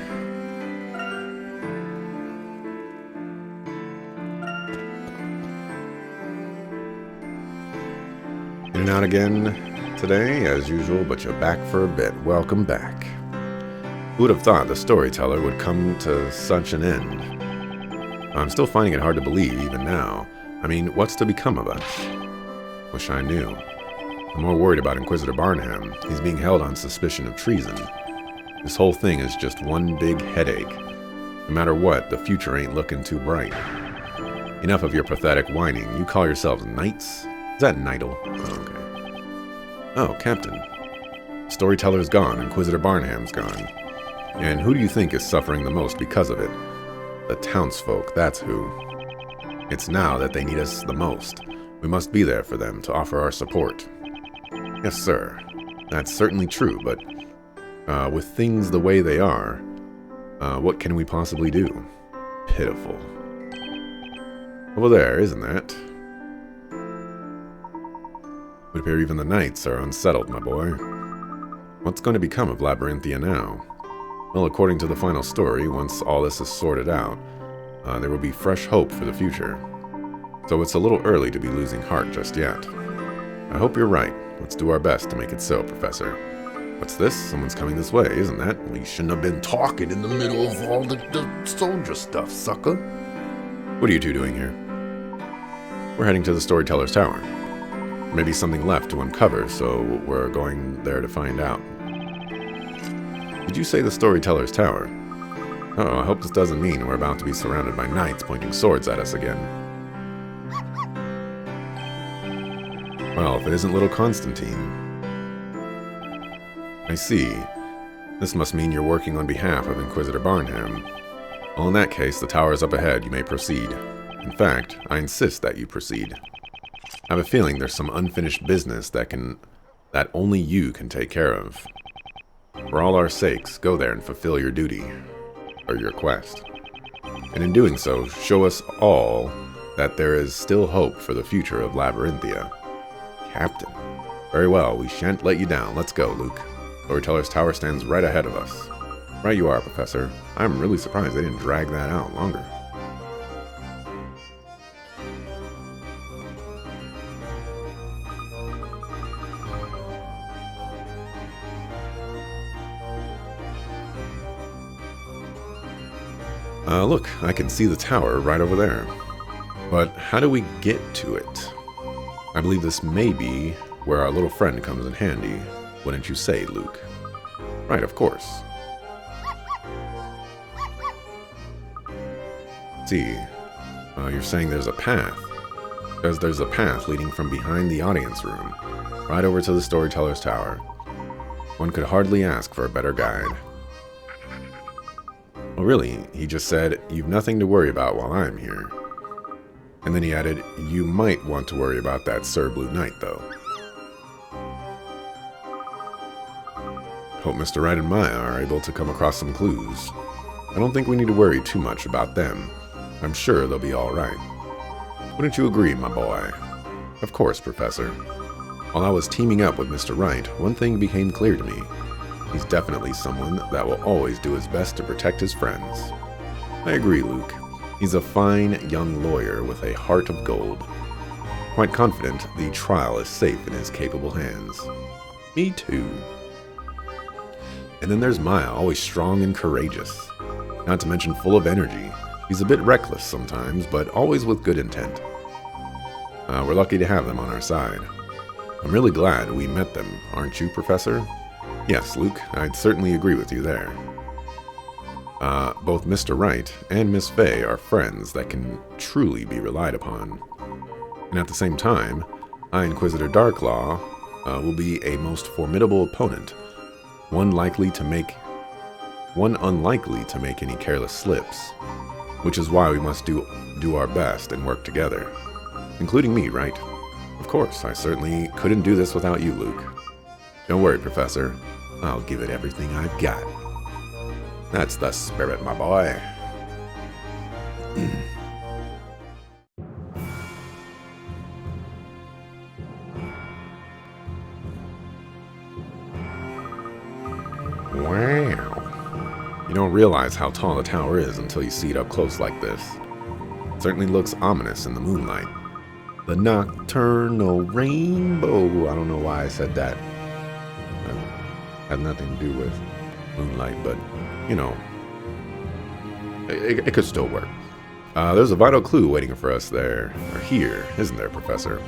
In and out again today, as usual, but you're back for a bit. Welcome back. Who would have thought the storyteller would come to such an end? I'm still finding it hard to believe, even now. I mean, what's to become of us? Wish I knew. I'm more worried about Inquisitor Barnham. He's being held on suspicion of treason. This whole thing is just one big headache. No matter what, the future ain't looking too bright. Enough of your pathetic whining. You call yourselves knights? Is that Knightle? Oh, okay. Oh, Captain. Storyteller's gone. Inquisitor Barnham's gone. And who do you think is suffering the most because of it? The townsfolk, that's who. It's now that they need us the most. We must be there for them to offer our support. Yes, sir. That's certainly true, but with things the way they are, what can we possibly do? Pitiful. Over there, isn't that? Would appear even the knights are unsettled, my boy. What's going to become of Labyrinthia now? Well, according to the final story, once all this is sorted out, there will be fresh hope for the future. So it's a little early to be losing heart just yet. I hope you're right. Let's do our best to make it so, Professor. What's this? Someone's coming this way, isn't that? We shouldn't have been talking in the middle of all the soldier stuff, sucker. What are you two doing here? We're heading to the Storyteller's Tower. Maybe something left to uncover, so we're going there to find out. Did you say the Storyteller's Tower? Oh, I hope this doesn't mean we're about to be surrounded by knights pointing swords at us again. Well, if it isn't little Constantine. I see. This must mean you're working on behalf of Inquisitor Barnham. Well, in that case, the tower is up ahead. You may proceed. In fact, I insist that you proceed. I have a feeling there's some unfinished business that only you can take care of. For all our sakes, go there and fulfill your duty, or your quest. And in doing so, show us all that there is still hope for the future of Labyrinthia. Captain. Very well, we shan't let you down. Let's go, Luke. Storyteller's Tower stands right ahead of us. Right you are, Professor. I'm really surprised they didn't drag that out longer. Look, I can see the tower right over there. But how do we get to it? I believe this may be where our little friend comes in handy, wouldn't you say, Luke? Right, of course. See, you're saying there's a path. Because there's a path leading from behind the audience room, right over to the Storyteller's Tower. One could hardly ask for a better guide. Well, really, he just said, you've nothing to worry about while I'm here. And then he added, you might want to worry about that Sir Blue Knight, though. Hope Mr. Wright and Maya are able to come across some clues. I don't think we need to worry too much about them. I'm sure they'll be all right. Wouldn't you agree, my boy? Of course, Professor. While I was teaming up with Mr. Wright, one thing became clear to me. He's definitely someone that will always do his best to protect his friends. I agree, Luke. He's a fine young lawyer with a heart of gold. Quite confident the trial is safe in his capable hands. Me too. And then there's Maya, always strong and courageous. Not to mention full of energy. He's a bit reckless sometimes, but always with good intent. We're lucky to have them on our side. I'm really glad we met them, aren't you, Professor? Yes, Luke, I'd certainly agree with you there. Both Mr. Wright and Miss Fey are friends that can truly be relied upon. And at the same time, Inquisitor Darklaw will be a most formidable opponent, one unlikely to make any careless slips, which is why we must do our best and work together, including me, right? Of course, I certainly couldn't do this without you, Luke. Don't worry, Professor. I'll give it everything I've got. That's the spirit, my boy. Wow. You don't realize how tall the tower is until you see it up close like this. It certainly looks ominous in the moonlight. The nocturnal rainbow. I don't know why I said that. Had nothing to do with moonlight, but, you know, it could still work. There's a vital clue waiting for us there, or here, isn't there, Professor?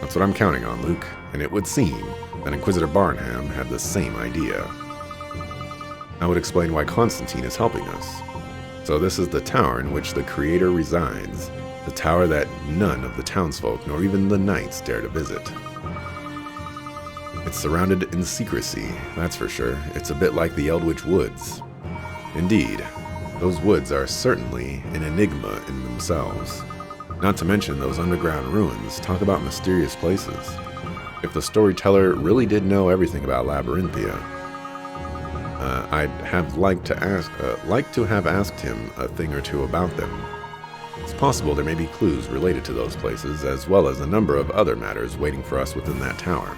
That's what I'm counting on, Luke, and it would seem that Inquisitor Barnham had the same idea. I would explain why Constantine is helping us. So this is the tower in which the Creator resides, the tower that none of the townsfolk, nor even the knights, dare to visit. It's surrounded in secrecy, that's for sure. It's a bit like the Eldritch Woods. Indeed, those woods are certainly an enigma in themselves. Not to mention those underground ruins. Talk about mysterious places. If the storyteller really did know everything about Labyrinthia, I'd have liked to have asked him a thing or two about them. It's possible there may be clues related to those places, as well as a number of other matters waiting for us within that tower.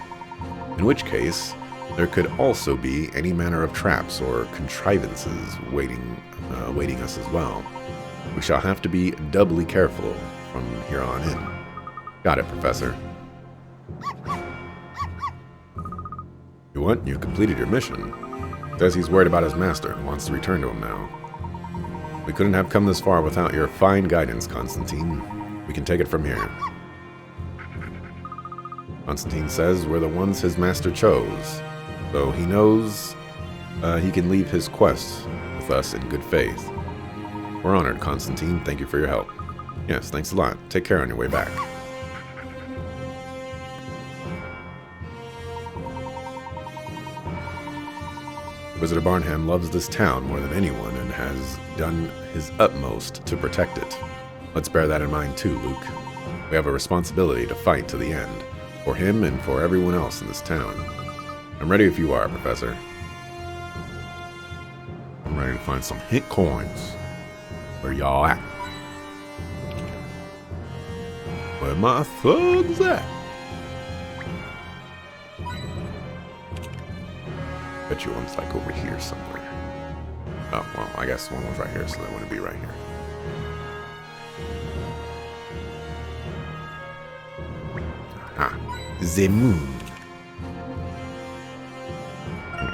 In which case, there could also be any manner of traps or contrivances waiting us as well. We shall have to be doubly careful from here on in. Got it, Professor. You what? You've completed your mission. Says he's worried about his master and wants to return to him now. We couldn't have come this far without your fine guidance, Constantine. We can take it from here. Constantine says we're the ones his master chose, so he knows he can leave his quest with us in good faith. We're honored, Constantine. Thank you for your help. Yes, thanks a lot. Take care on your way back. Visitor Barnham loves this town more than anyone and has done his utmost to protect it. Let's bear that in mind too, Luke. We have a responsibility to fight to the end, for him and for everyone else in this town. I'm ready if you are, Professor. I'm ready to find some hit coins. Where y'all at? Where my thugs at? Bet you one's like over here somewhere. Oh, well, I guess one was right here, so that wouldn't be right here. Ah, the moon.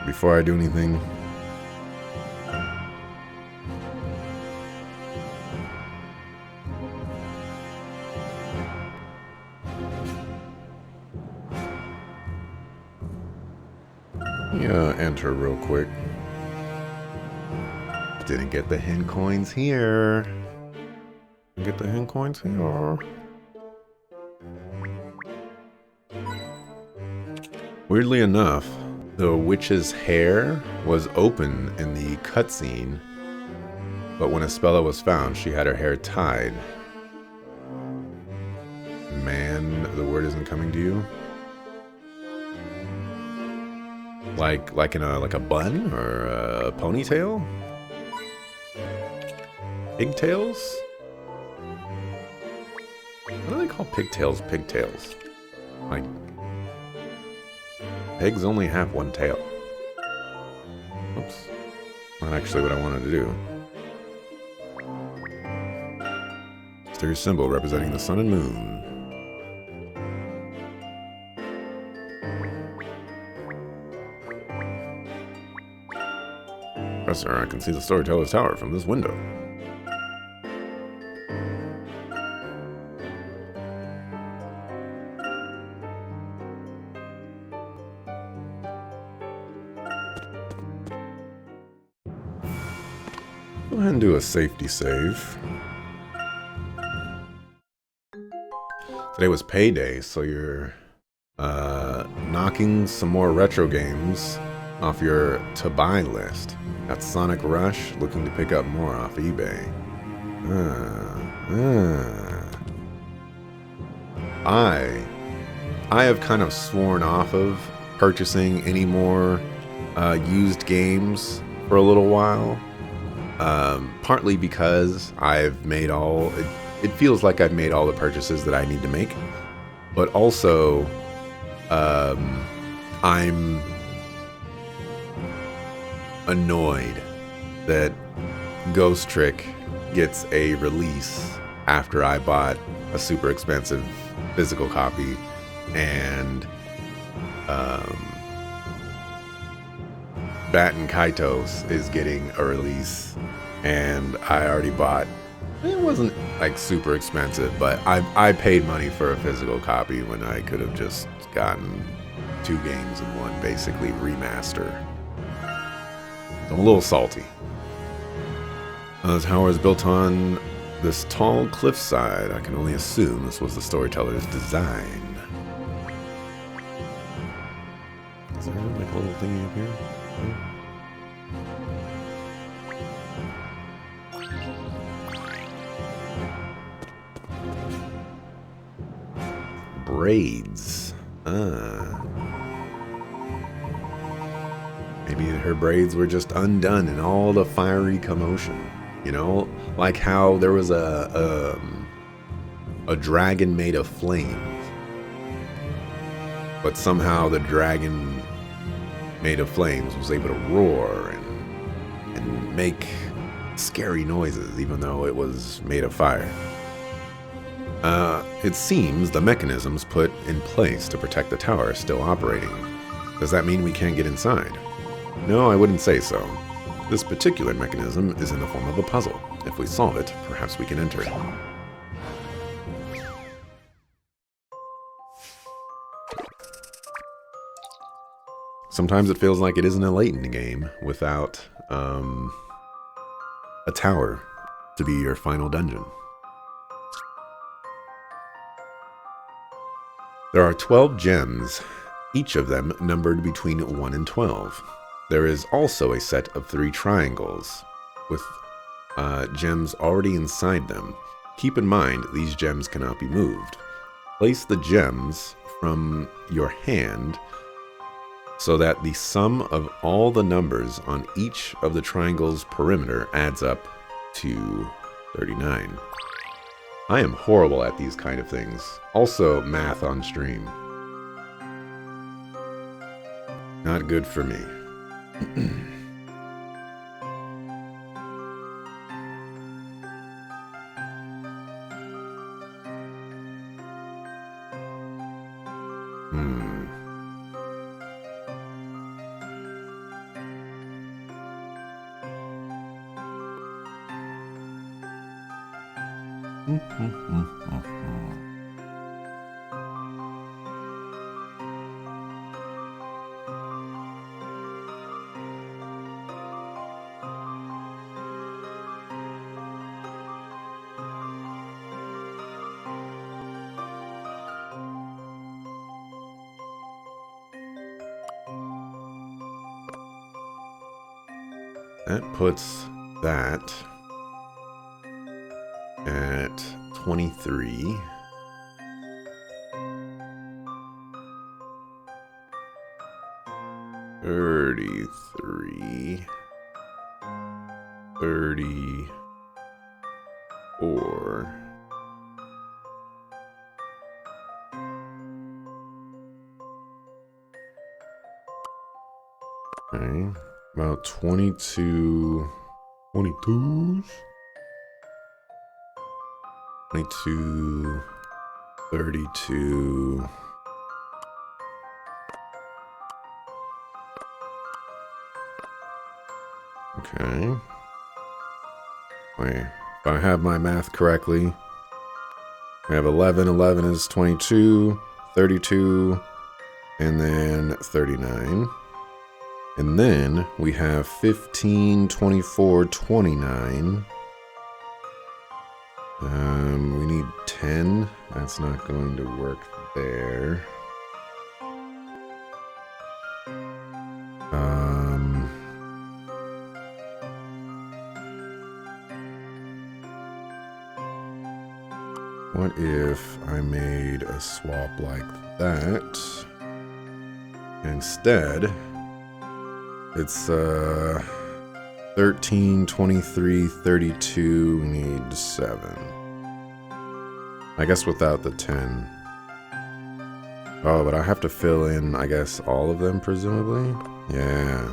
Before I do anything, enter real quick. Didn't get the hen coins here. Didn't get the hen coins here. Weirdly enough, the witch's hair was open in the cutscene, but when Espella was found, she had her hair tied. Man, the word isn't coming to you? Like in a bun or a ponytail? Pigtails? What do they call pigtails? Pigtails. Like, pigs only have one tail. Oops. Not actually what I wanted to do. Mysterious symbol representing the sun and moon. Professor, I can see the Storyteller's Tower from this window. Go ahead and do a safety save. Today was payday, so you're knocking some more retro games off your to-buy list. Got Sonic Rush, looking to pick up more off eBay. I have kind of sworn off of purchasing any more used games for a little while. Partly because I've made it feels like I've made all the purchases that I need to make. But also, I'm annoyed that Ghost Trick gets a release after I bought a super expensive physical copy, and Batten Kaitos is getting a release, and I already bought. It wasn't like super expensive, but I paid money for a physical copy when I could have just gotten 2 games in one, basically remaster. I'm a little salty. The tower is built on this tall cliffside. I can only assume this was the storyteller's design. Is there like a little thingy up here? braids. Ah. Maybe her braids were just undone in all the fiery commotion. You know, like how there was a dragon made of flames, but somehow the dragon made of flames was able to roar and make scary noises, even though it was made of fire. It seems the mechanisms put in place to protect the tower are still operating. Does that mean we can't get inside? No, I wouldn't say so. This particular mechanism is in the form of a puzzle. If we solve it, perhaps we can enter it. Sometimes it feels like it isn't a Layton game without a tower to be your final dungeon. There are 12 gems, each of them numbered between 1 and 12. There is also a set of 3 triangles with gems already inside them. Keep in mind, these gems cannot be moved. Place the gems from your hand so that the sum of all the numbers on each of the triangle's perimeter adds up to 39. I am horrible at these kind of things. Also, math on stream. Not good for me. That puts that at 23. $33. $34. Okay. About 22. 22s? 22. 32. Okay. Wait, if I have my math correctly, we have 11. 11 is 22, 32, and then 39. And then we have 15, 24, 29. We need 10. That's not going to work there. What if I made a swap like that? Instead, it's 13, 23, 32, we need 7. I guess without the 10. Oh, but I have to fill in, I guess, all of them, presumably? Yeah.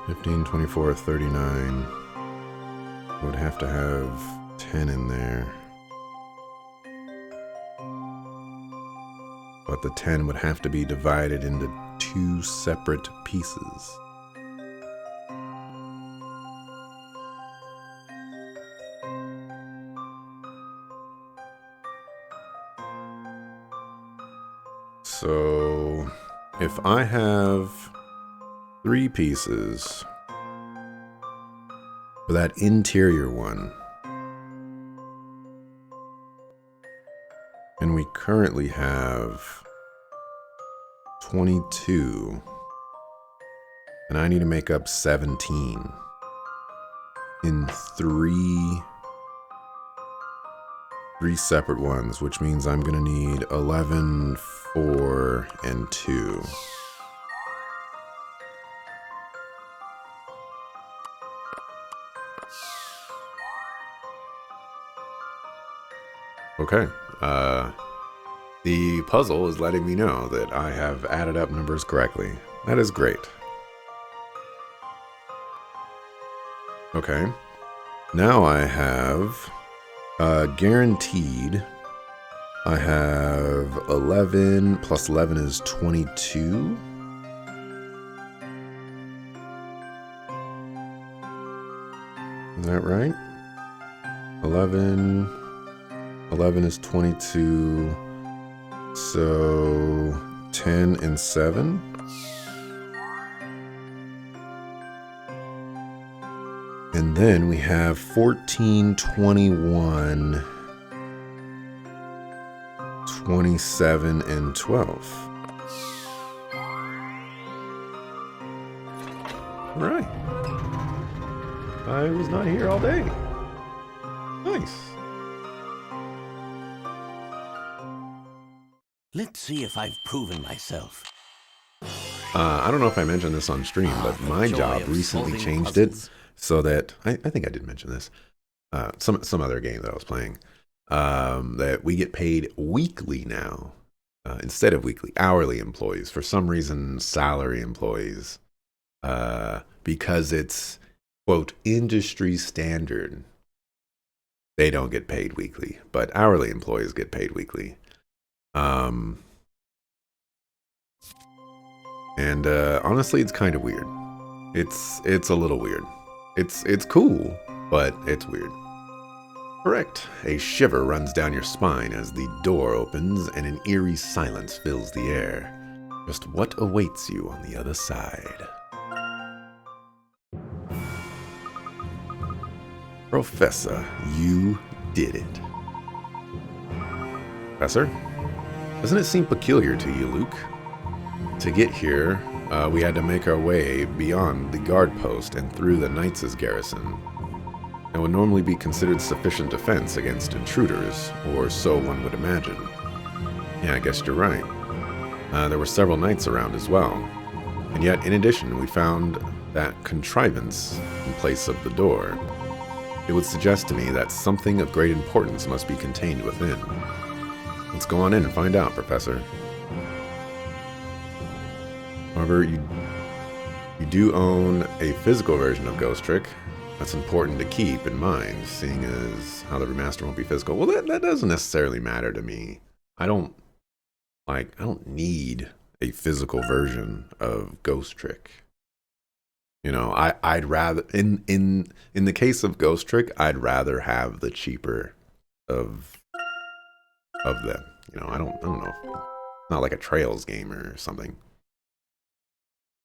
15, 24, 39. Would have to have 10 in there. But the 10 would have to be divided into 2 separate pieces. So, if I have 3 pieces for that interior one, and we currently have 22, And I need to make up 17 in three separate ones, which means I'm gonna need 11, 4, and 2. Okay. The puzzle is letting me know that I have added up numbers correctly. That is great. Okay. Now I have guaranteed. I have 11 plus 11 is 22. Is that right? 11 is 22. So 10 and 7. And then we have 14, 21, 27, and 12. All right. I was not here all day. Nice. Let's see if I've proven myself. I don't know if I mentioned this on stream, but my job recently changed it so that I think I did mention this. Some other game that I was playing, that we get paid weekly now instead of weekly. Hourly employees, for some reason, salary employees, because it's quote industry standard. They don't get paid weekly, but hourly employees get paid weekly. And honestly, it's kind of weird. It's a little weird. It's cool, but it's weird. Correct. A shiver runs down your spine as the door opens and an eerie silence fills the air. Just what awaits you on the other side? Professor, you did it. Professor? Doesn't it seem peculiar to you, Luke? To get here, we had to make our way beyond the guard post and through the Knights' garrison. It would normally be considered sufficient defense against intruders, or so one would imagine. Yeah, I guess you're right. There were several knights around as well. And yet, in addition, we found that contrivance in place of the door. It would suggest to me that something of great importance must be contained within. Let's go on in and find out, Professor. However, you do own a physical version of Ghost Trick. That's important to keep in mind, seeing as how the remaster won't be physical. Well, that doesn't necessarily matter to me. I don't need a physical version of Ghost Trick. You know, I'd rather in the case of Ghost Trick, I'd rather have the cheaper of them. You know, I don't know. It's not like a Trails game or something.